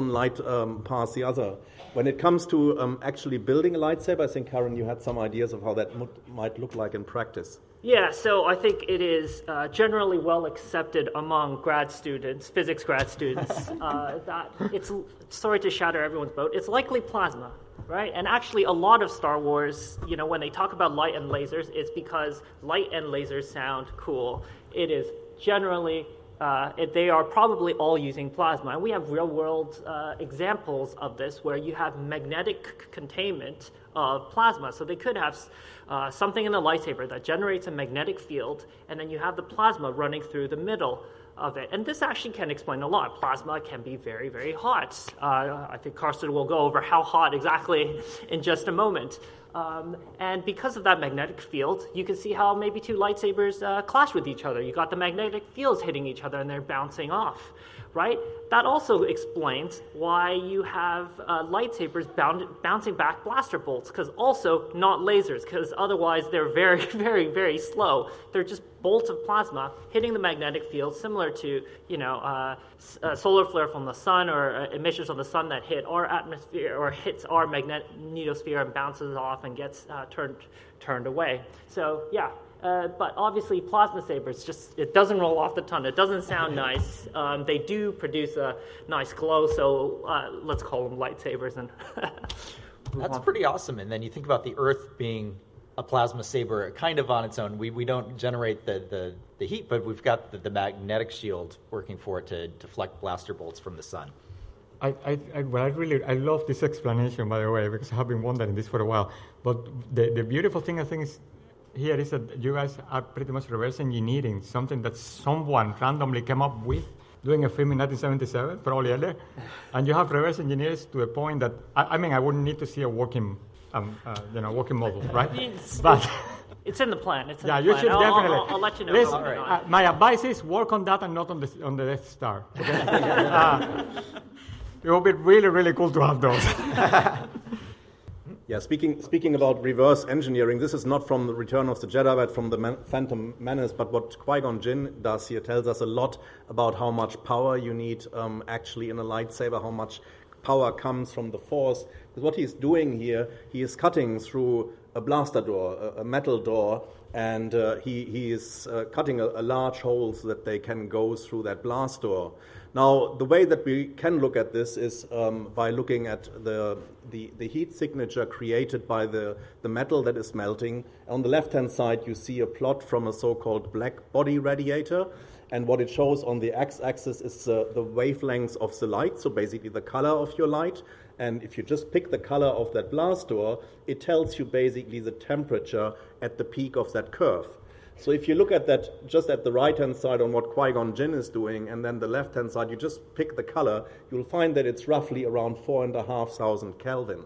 light pass the other? When it comes to actually building a lightsaber, I think, Karen, you had some ideas of how that might look like in practice. Yeah, so I think it is generally well accepted among physics grad students, that it's, sorry to shatter everyone's boat, it's likely plasma, right? And actually a lot of Star Wars, when they talk about light and lasers, it's because light and lasers sound cool. It is generally, they are probably all using plasma. And we have real-world examples of this where you have magnetic containment of plasma. So they could have something in the lightsaber that generates a magnetic field, and then you have the plasma running through the middle of it. And this actually can explain a lot. Plasma can be very, very hot. I think Carsten will go over how hot exactly in just a moment. And because of that magnetic field, you can see how maybe two lightsabers clash with each other. You got the magnetic fields hitting each other and they're bouncing off, right? That also explains why you have lightsabers bouncing back blaster bolts, because also not lasers, because otherwise they're very, very, very slow. They're just bolts of plasma hitting the magnetic field, similar to, a solar flare from the sun, or emissions from the sun that hit our atmosphere or hits our magnetosphere and bounces off and gets turned away. So yeah, but obviously plasma sabers, it doesn't roll off the tongue. It doesn't sound nice. They do produce a nice glow, so let's call them lightsabers. And that's pretty awesome. And then you think about the Earth being a plasma saber kind of on its own. We don't generate the heat, but we've got the magnetic shield working for it to deflect blaster bolts from the sun. I love this explanation, by the way, because I have been wondering this for a while. But the beautiful thing, I think, here is that you guys are pretty much reverse engineering something that someone randomly came up with doing a film in 1977, probably earlier, and you have reverse engineers to a point that I wouldn't need to see a working model, right? But it's in the plan. You should definitely. I'll let you know. My advice is work on that and not on the Death Star. Okay? It would be really, really cool to have those. Yeah, speaking about reverse engineering, this is not from the Return of the Jedi, but from the Phantom Menace. But what Qui-Gon Jinn does here tells us a lot about how much power you need actually in a lightsaber, how much power comes from the Force. Because what he's doing here, he is cutting through a blaster door, a metal door, and he is cutting a large hole so that they can go through that blast door. Now, the way that we can look at this is by looking at the heat signature created by the metal that is melting. On the left-hand side, you see a plot from a so-called black body radiator. And what it shows on the x-axis is the wavelengths of the light, so basically the color of your light. And if you just pick the color of that blast door, it tells you basically the temperature at the peak of that curve. So if you look at that just at the right-hand side on what Qui-Gon Jinn is doing, and then the left-hand side, you just pick the color, you'll find that it's roughly around 4,500 Kelvin.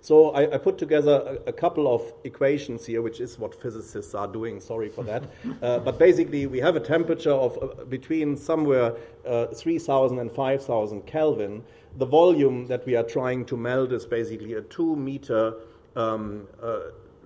So I put together a couple of equations here, which is what physicists are doing, sorry for that. But basically, we have a temperature of between somewhere 3,000 and 5,000 Kelvin. The volume that we are trying to melt is basically a 2-meter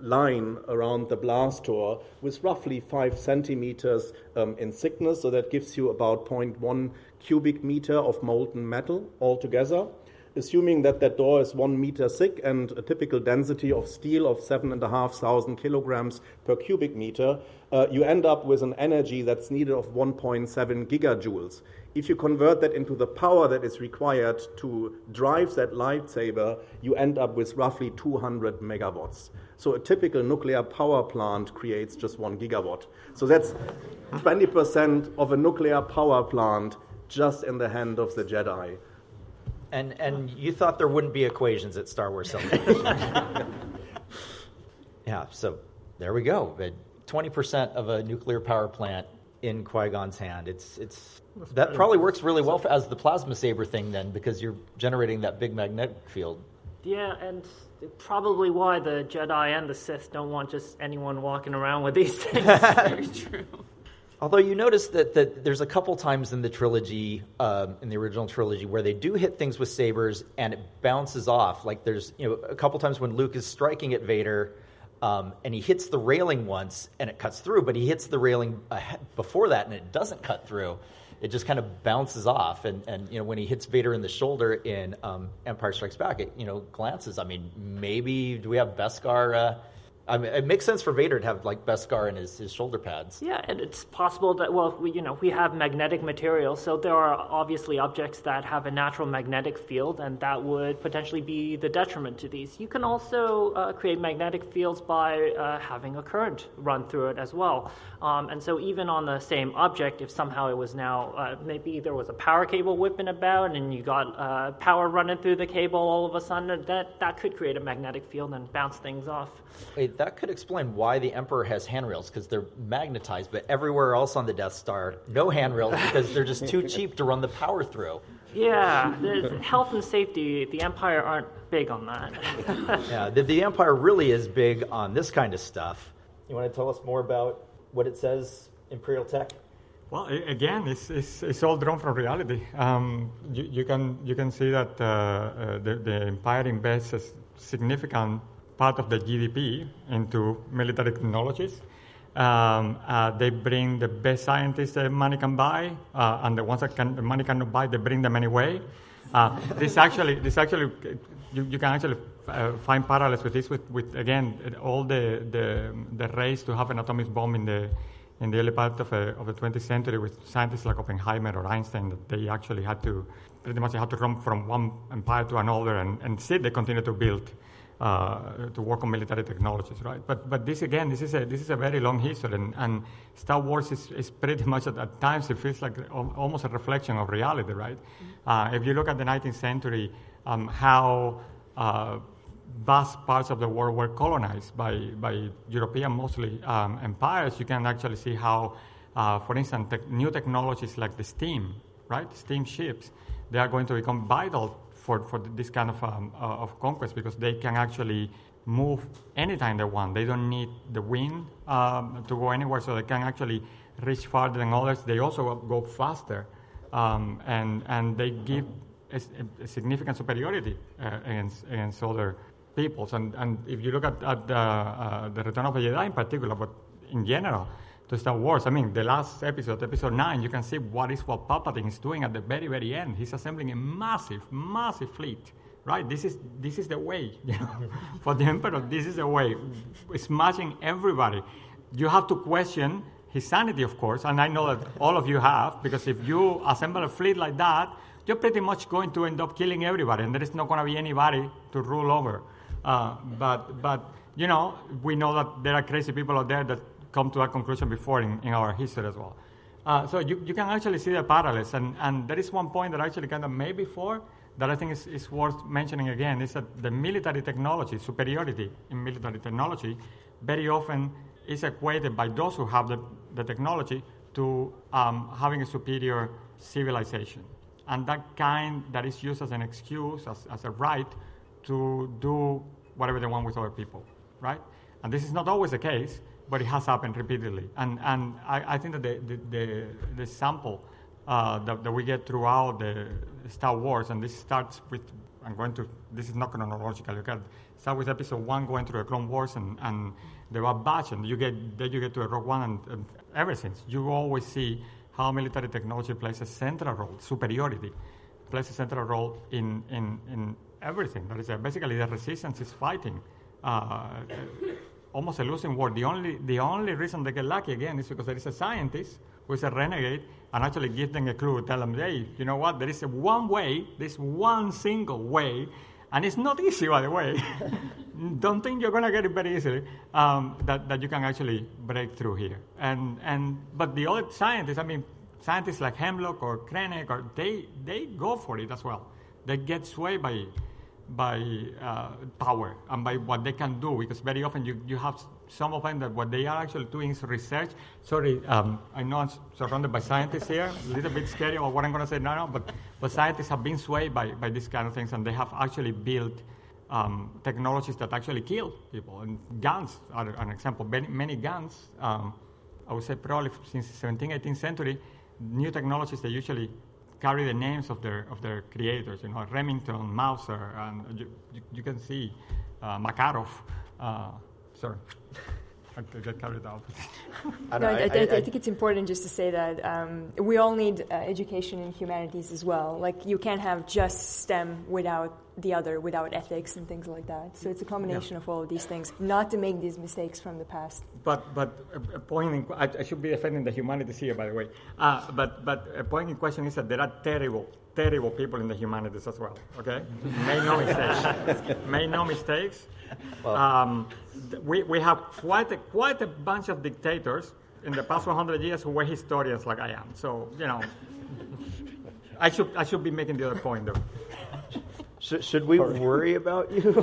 line around the blast door with roughly 5 centimeters in thickness. So that gives you about 0.1 cubic meter of molten metal altogether. Assuming that door is 1 meter thick and a typical density of steel of 7,500 kilograms per cubic meter, you end up with an energy that's needed of 1.7 gigajoules. If you convert that into the power that is required to drive that lightsaber, you end up with roughly 200 megawatts. So a typical nuclear power plant creates just 1 gigawatt. So that's 20% of a nuclear power plant just in the hand of the Jedi. And you thought there wouldn't be equations at Star Wars Celebration. Yeah, so there we go. 20% of a nuclear power plant in Qui-Gon's hand. That probably works really well as the plasma saber thing then, because you're generating that big magnetic field. Yeah, and probably why the Jedi and the Sith don't want just anyone walking around with these things. Very true. Although you notice that there's a couple times in the trilogy, in the original trilogy, where they do hit things with sabers and it bounces off. Like there's a couple times when Luke is striking at Vader, and he hits the railing once and it cuts through, but he hits the railing before that and it doesn't cut through. It just kind of bounces off. And when he hits Vader in the shoulder in Empire Strikes Back, it glances. I mean, maybe do we have Beskar? It makes sense for Vader to have like Beskar in his shoulder pads. Yeah, and it's possible that we have magnetic material, so there are obviously objects that have a natural magnetic field, and that would potentially be the detriment to these. You can also create magnetic fields by having a current run through it as well. And so even on the same object, if somehow it was now maybe there was a power cable whipping about, and you got power running through the cable all of a sudden, that could create a magnetic field and bounce things off. Wait, that could explain why the Emperor has handrails, because they're magnetized, but everywhere else on the Death Star, no handrails because they're just too cheap to run the power through. Yeah, health and safety, the Empire aren't big on that. Yeah, the Empire really is big on this kind of stuff. You want to tell us more about what it says, Imperial Tech? Well, again, it's all drawn from reality. You can see that the Empire invests a significant part of the GDP into military technologies. They bring the best scientists that money can buy, and the ones that the money cannot buy, they bring them anyway. This actually, you can actually find parallels with this. With again, all the race to have an atomic bomb in the early part of the 20th century, with scientists like Oppenheimer or Einstein, that they actually had to run from one empire to another, and still they continue to build. To work on military technologies, right? But this is a very long history, and Star Wars is pretty much at times it feels like almost a reflection of reality, right? If you look at the 19th century, how vast parts of the world were colonized by European mostly empires, you can actually see how, for instance, new technologies like the steam, right? Steam ships, they are going to become vital for this kind of conquest, because they can actually move anytime they want. They don't need the wind to go anywhere, so they can actually reach farther than others. They also go faster, and they give a significant superiority against other peoples. And if you look at the Return of the Jedi in particular, but in general, to Star Wars, I mean, the last episode 9, you can see what Palpatine is doing at the very, very end. He's assembling a massive, massive fleet, right? This is the way, for the Emperor. This is the way, smashing everybody. You have to question his sanity, of course, and I know that all of you have, because if you assemble a fleet like that, you're pretty much going to end up killing everybody, and there is not going to be anybody to rule over. But we know that there are crazy people out there that come to that conclusion before in our history as well. So you can actually see the parallels. And there is one point that I actually kind of made before that I think is worth mentioning again, is that the military technology, superiority in military technology, very often is equated by those who have the technology to having a superior civilization. And that is used as an excuse, as a right to do whatever they want with other people, right? And this is not always the case, but it has happened repeatedly. And I think that the sample that we get throughout the Star Wars, and this starts with, this is not chronological, you can start with episode 1 going through the Clone Wars and the Bad Batch, and you get to a Rogue One, and ever since, you always see how military technology plays a central role, superiority plays a central role in everything. That is basically the resistance is fighting. Almost a losing war. The only reason they get lucky again is because there is a scientist who is a renegade and actually gives them a clue, tell them, hey, you know what? There is one way, there's one single way, and it's not easy, by the way. Don't think you're going to get it very easily. That you can actually break through here. But the other scientists, scientists like Hemlock or Krennic, they go for it as well. They get swayed by power and by what they can do, because very often you have some of them that what they are actually doing is research. Sorry, I know I'm surrounded by scientists here, a little bit scary about what I'm going to say now, but scientists have been swayed by these kind of things, and they have actually built technologies that actually kill people. And guns are an example. Many guns, I would say probably since the 17th, 18th century, new technologies that usually carry the names of their creators, Remington, Mauser, and you can see Makarov. Sorry, I get carried out. I think it's important just to say that we all need education in humanities as well. Like, you can't have just STEM without the other, without ethics and things like that. So it's a combination of all of these things, not to make these mistakes from the past. But a point I should be defending the humanities here, by the way. But a point in question is that there are terrible people in the humanities as well. Okay, make no mistakes. Well, we have quite a bunch of dictators in the past 100 years who were historians like I am. So I should be making the other point though. Should we worry about you?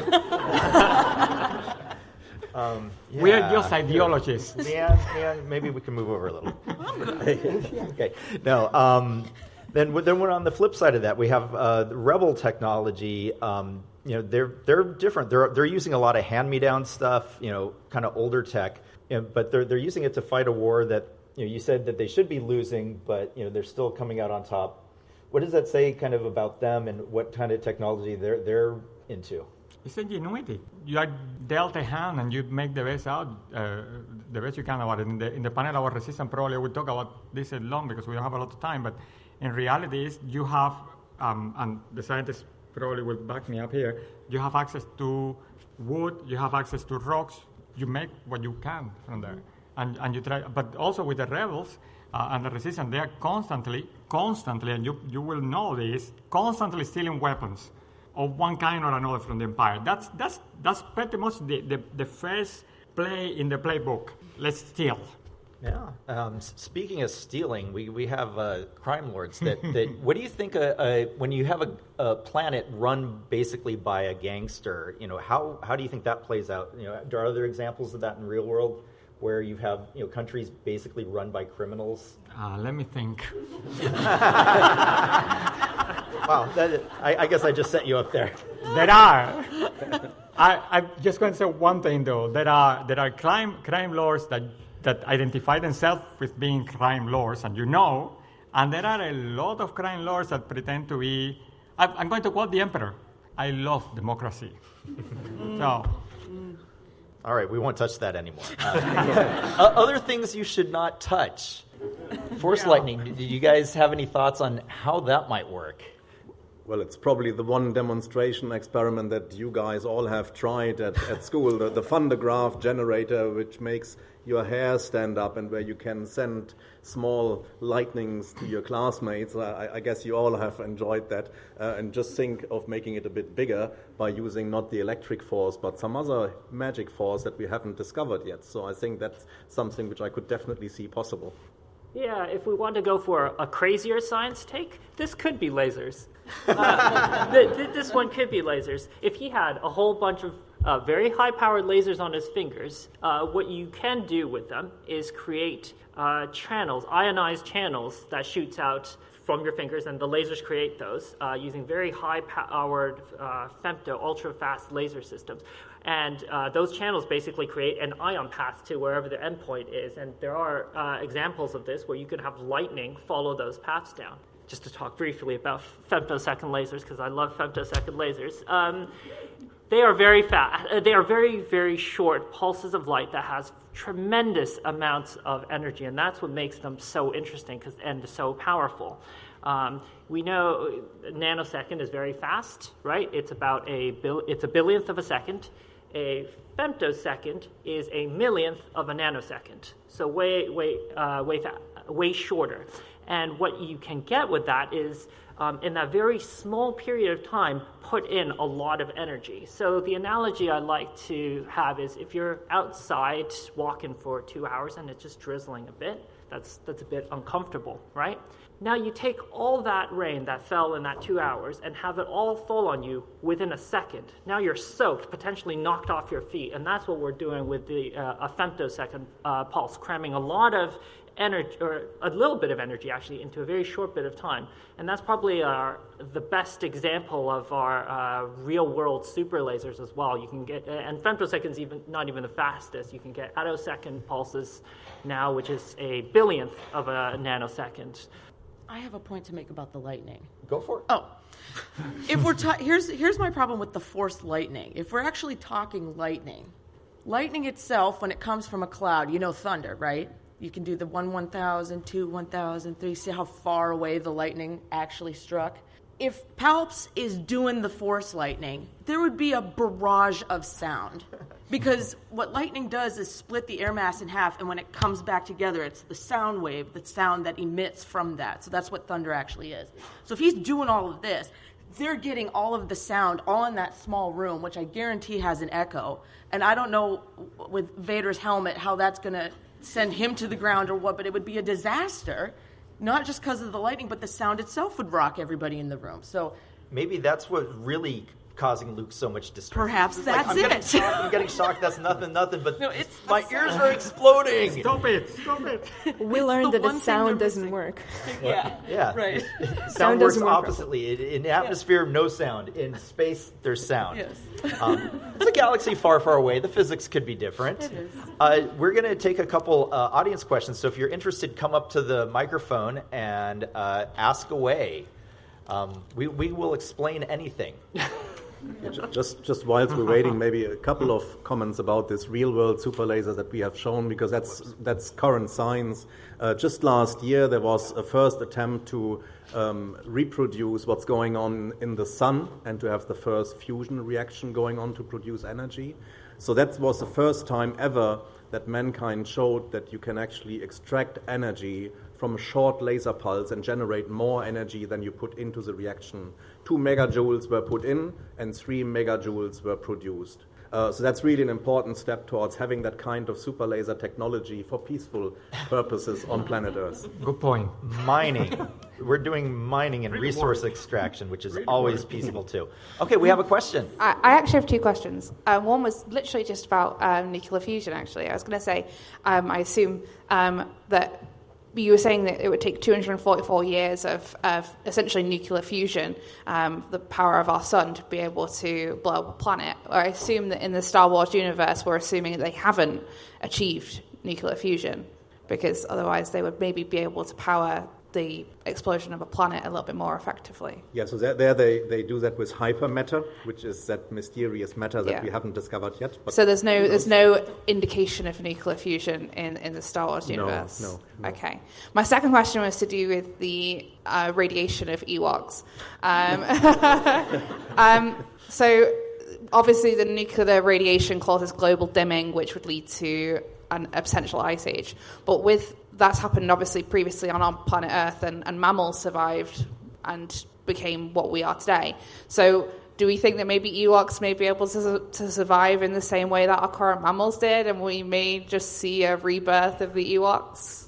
We are just ideologists. LeeAnn, maybe we can move over a little. Okay. No. Then we're on the flip side of that. We have rebel technology. They're different. They're using a lot of hand-me-down stuff. Kind of older tech, but they're using it to fight a war that you said that they should be losing, but they're still coming out on top. What does that say kind of about them and what kind of technology they're into? It's ingenuity. You are dealt a hand and you make the best you can about it. In the panel about resistance, probably we'll talk about this long because we don't have a lot of time, but in reality is you have, and the scientists probably will back me up here, you have access to wood, you have access to rocks, you make what you can from there. And you try, but also with the rebels, and the resistance, they are constantly, and you will know this, constantly stealing weapons of one kind or another from the empire. That's pretty much the first play in the playbook. Let's steal. Yeah. Speaking of stealing, we have crime lords. That what do you think? When you have a planet run basically by a gangster, how do you think that plays out? Are other examples of that in real world? Where you have countries basically run by criminals? Let me think. Wow, I guess I just set you up there. There are. I'm just going to say one thing though. There are crime lords that identify themselves with being crime lords, and and there are a lot of crime lords that pretend to be. I'm going to quote the emperor. I love democracy. So. All right, we won't touch that anymore. Other things you should not touch. Force lightning. Do you guys have any thoughts on how that might work? Well, it's probably the one demonstration experiment that you guys all have tried at school, the Thundergraph generator, which makes your hair stand up and where you can send small lightnings to your classmates. I guess you all have enjoyed that. And just think of making it a bit bigger by using not the electric force, but some other magic force that we haven't discovered yet. So I think that's something which I could definitely see possible. Yeah, if we want to go for a crazier science take, this could be lasers. This one could be lasers. If he had a whole bunch of very high-powered lasers on his fingers, what you can do with them is create channels, ionized channels that shoots out from your fingers, and the lasers create those using very high-powered femto, ultra-fast laser systems. And those channels basically create an ion path to wherever the endpoint is. And there are examples of this where you could have lightning follow those paths down. Just to talk briefly about femtosecond lasers, because I love femtosecond lasers. They are very fast. They are very, very short pulses of light that has tremendous amounts of energy, and that's what makes them so interesting and so powerful. We know a nanosecond is very fast, right? It's about it's a billionth of a second. A femtosecond is a millionth of a nanosecond, so way shorter. And what you can get with that is, in that very small period of time, put in a lot of energy. So the analogy I like to have is if you're outside walking for 2 hours and it's just drizzling a bit, That's a bit uncomfortable, right? Now you take all that rain that fell in that 2 hours and have it all fall on you within a second. Now you're soaked, potentially knocked off your feet, and that's what we're doing with a femtosecond pulse, cramming a lot of energy, or a little bit of energy actually, into a very short bit of time. And that's probably the best example of our real-world super lasers as well. You can get, and femtoseconds not even the fastest. You can get attosecond pulses now, which is a billionth of a nanosecond. I have a point to make about the lightning. Go for it. Oh, if we're here's my problem with the forced lightning. If we're actually talking lightning itself, when it comes from a cloud, thunder, right? You can do the 1,000, 2, 1,000, 3, see how far away the lightning actually struck. If Palps is doing the force lightning, there would be a barrage of sound. Because what lightning does is split the air mass in half, and when it comes back together, it's the sound wave, the sound that emits from that. So that's what thunder actually is. So if he's doing all of this, they're getting all of the sound all in that small room, which I guarantee has an echo. And I don't know with Vader's helmet how that's going to send him to the ground or what, but it would be a disaster. Not just because of the lightning, but the sound itself would rock everybody in the room. So maybe that's what really causing Luke so much distress. Perhaps that's it. I'm getting shocked. That's nothing. But no, my ears are exploding. Stop it. We learned that the sound doesn't work. Yeah. Right. Sound works oppositely. In atmosphere, no sound. In space, there's sound. Yes. It's a galaxy far, far away. The physics could be different. It is. We're going to take a couple audience questions. So if you're interested, come up to the microphone and ask away. We will explain anything. Just whilst we're waiting, maybe a couple of comments about this real-world super laser that we have shown, because that's current science. Just last year, there was a first attempt to reproduce what's going on in the sun and to have the first fusion reaction going on to produce energy. So that was the first time ever that mankind showed that you can actually extract energy from a short laser pulse and generate more energy than you put into the reaction. 2 megajoules were put in and 3 megajoules were produced. So that's really an important step towards having that kind of super laser technology for peaceful purposes on planet Earth. Good point. Mining. We're doing mining and resource extraction, which is always peaceful too. Okay, we have a question. I actually have two questions. One was literally just about nuclear fusion, actually. I was going to say, I assume that you were saying that it would take 244 years of essentially nuclear fusion, the power of our sun, to be able to blow up a planet. I assume that in the Star Wars universe, we're assuming that they haven't achieved nuclear fusion, because otherwise they would maybe be able to power the explosion of a planet a little bit more effectively. Yeah, so there they do that with hypermatter, which is that mysterious matter that we haven't discovered yet. But so there's no indication of nuclear fusion in the Star Wars universe? No. Okay. My second question was to do with the radiation of Ewoks. So obviously the nuclear radiation causes global dimming, which would lead to a potential ice age. But that's happened obviously previously on our planet Earth, and mammals survived and became what we are today. So do we think that maybe Ewoks may be able to survive in the same way that our current mammals did, and we may just see a rebirth of the Ewoks?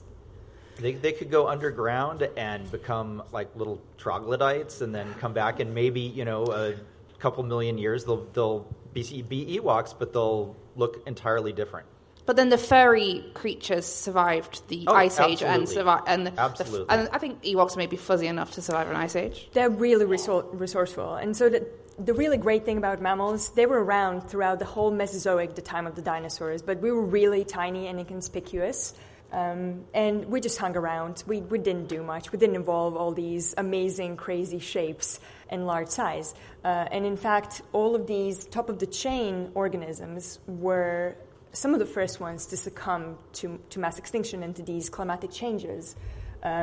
They could go underground and become like little troglodytes and then come back, and maybe, a couple million years they'll be Ewoks, but they'll look entirely different. But then the furry creatures survived the ice age and survived. Absolutely. And I think Ewoks may be fuzzy enough to survive an ice age. They're really resourceful. And so the really great thing about mammals, they were around throughout the whole Mesozoic, the time of the dinosaurs, but we were really tiny and inconspicuous. And we just hung around. We didn't do much. We didn't evolve all these amazing, crazy shapes and large size. And in fact, all of these top-of-the-chain organisms were some of the first ones to succumb to mass extinction and to these climatic changes,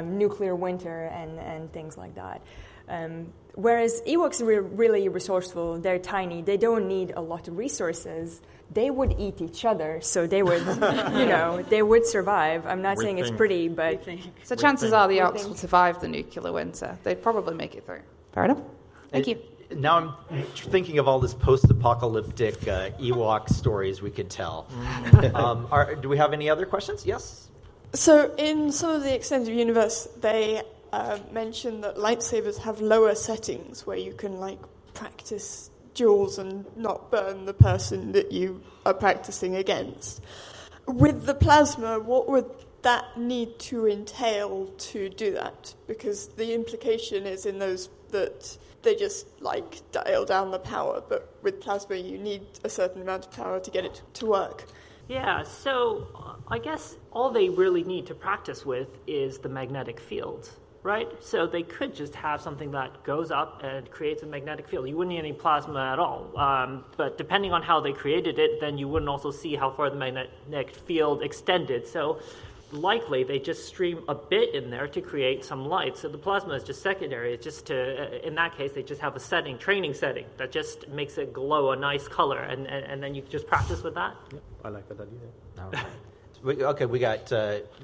nuclear winter and things like that. Whereas Ewoks are really resourceful. They're tiny. They don't need a lot of resources. They would eat each other, so they would, they would survive. I'm not saying it's pretty, but... So chances are the Ewoks will survive the nuclear winter. They'd probably make it through. Fair enough. Thank you. Now I'm thinking of all this post-apocalyptic Ewok stories we could tell. Do we have any other questions? Yes? So in some of the extended universe, they mention that lightsabers have lower settings where you can practice duels and not burn the person that you are practicing against. With the plasma, what would that need to entail to do that? Because the implication is in those that they just dial down the power, but with plasma you need a certain amount of power to get it to work. Yeah, so I guess all they really need to practice with is the magnetic field, right? So they could just have something that goes up and creates a magnetic field. You wouldn't need any plasma at all. But depending on how they created it, then you wouldn't also see how far the magnetic field extended. So likely they just stream a bit in there to create some light. So the plasma is just secondary. It's just in that case, they just have a training setting that just makes it glow a nice color, and then you just practice with that. Yep, I like that idea. All right. Okay, we got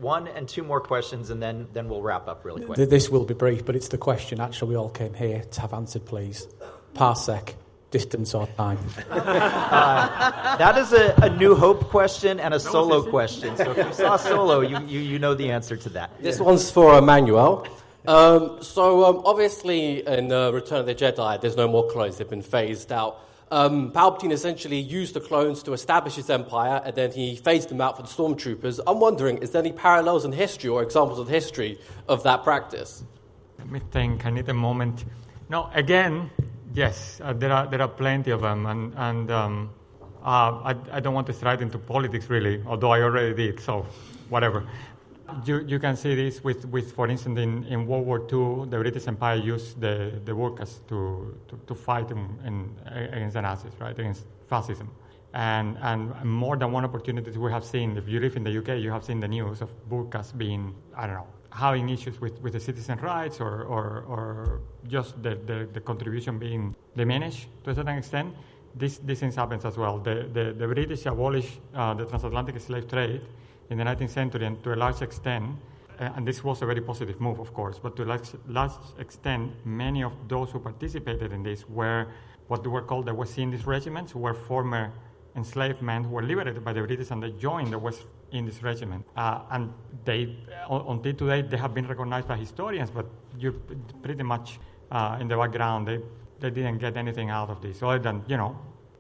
one and two more questions, and then we'll wrap up really quick. This will be brief, but it's the question actually we all came here to have answered, please. Parsec, distance or time? That is a New Hope question and a Solo question. So if you saw Solo, you know the answer to that. This one's for Manuel. Obviously in Return of the Jedi, there's no more clones. They've been phased out. Palpatine essentially used the clones to establish his empire, and then he phased them out for the stormtroopers. I'm wondering, is there any parallels in history or examples of history of that practice? Let me think. I need a moment. No, again, yes, there are plenty of them, and I don't want to stride into politics really, although I already did. So, whatever. You can see this with for instance, in World War II, the British Empire used the workers to fight against the Nazis, right, against fascism. And more than one opportunity we have seen. If you live in the UK, you have seen the news of burqas being, having issues with the citizen rights or just the contribution being diminished to a certain extent. These things happens as well. The British abolished the transatlantic slave trade in the 19th century, and to a large extent, and this was a very positive move, of course, but to a large extent, many of those who participated in this were what they were called the West Indies regiments, who were former enslaved men who were liberated by the British, and they joined the West Indies regiment. And they, until today, they have been recognized by historians, but you pretty much in the background, they didn't get anything out of this, other than,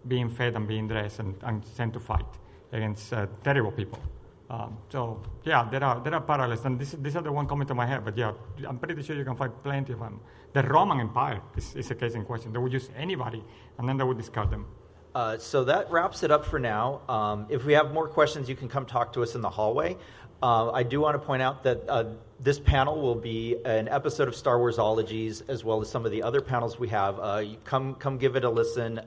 being fed and being dressed and sent to fight against terrible people. There are parallels, and these are the one comment in my head, but I'm pretty sure you can find plenty of them. The Roman Empire is a case in question. They would use anybody, and then they would discard them. So that wraps it up for now. If we have more questions, you can come talk to us in the hallway. I do want to point out that this panel will be an episode of Star Warsologies, as well as some of the other panels we have. Come give it a listen.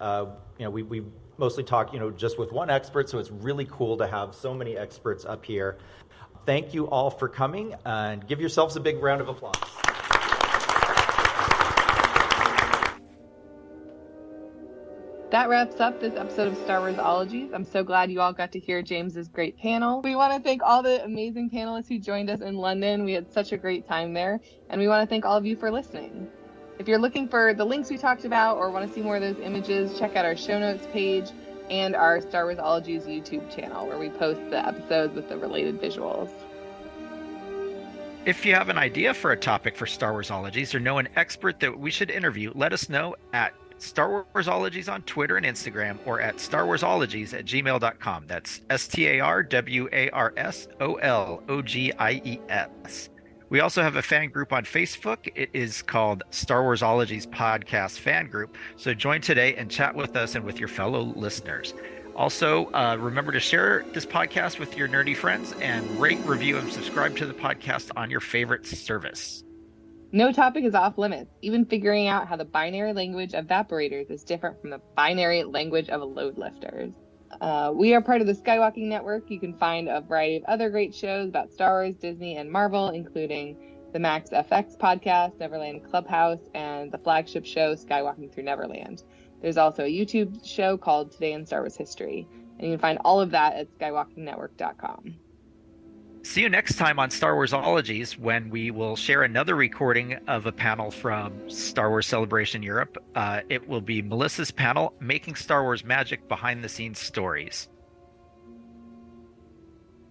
We mostly talk, just with one expert, so it's really cool to have so many experts up here. Thank you all for coming, and give yourselves a big round of applause. That wraps up this episode of Star Warsologies. I'm so glad you all got to hear James's great panel. We want to thank all the amazing panelists who joined us in London. We had such a great time there, and we want to thank all of you for listening. If you're looking for the links we talked about or want to see more of those images, check out our show notes page and our Star Warsologies YouTube channel, where we post the episodes with the related visuals. If you have an idea for a topic for Star Warsologies or know an expert that we should interview, let us know at Star Warsologies on Twitter and Instagram, or at starwarsologies@gmail.com. That's StarWarsOlogies. We also have a fan group on Facebook. It is called Star Warsologies Podcast Fan Group. So join today and chat with us and with your fellow listeners. Also, remember to share this podcast with your nerdy friends and rate, review, and subscribe to the podcast on your favorite service. No topic is off limits, even figuring out how the binary language of evaporators is different from the binary language of load lifters. We are part of the Skywalking Network. You can find a variety of other great shows about Star Wars, Disney, and Marvel, including the Max FX podcast, Neverland Clubhouse, and the flagship show Skywalking Through Neverland. There's also a YouTube show called Today in Star Wars History, and you can find all of that at skywalkingnetwork.com. See you next time on Star Warsologies, when we will share another recording of a panel from Star Wars Celebration Europe. It will be Melissa's panel, Making Star Wars Magic Behind the Scenes Stories.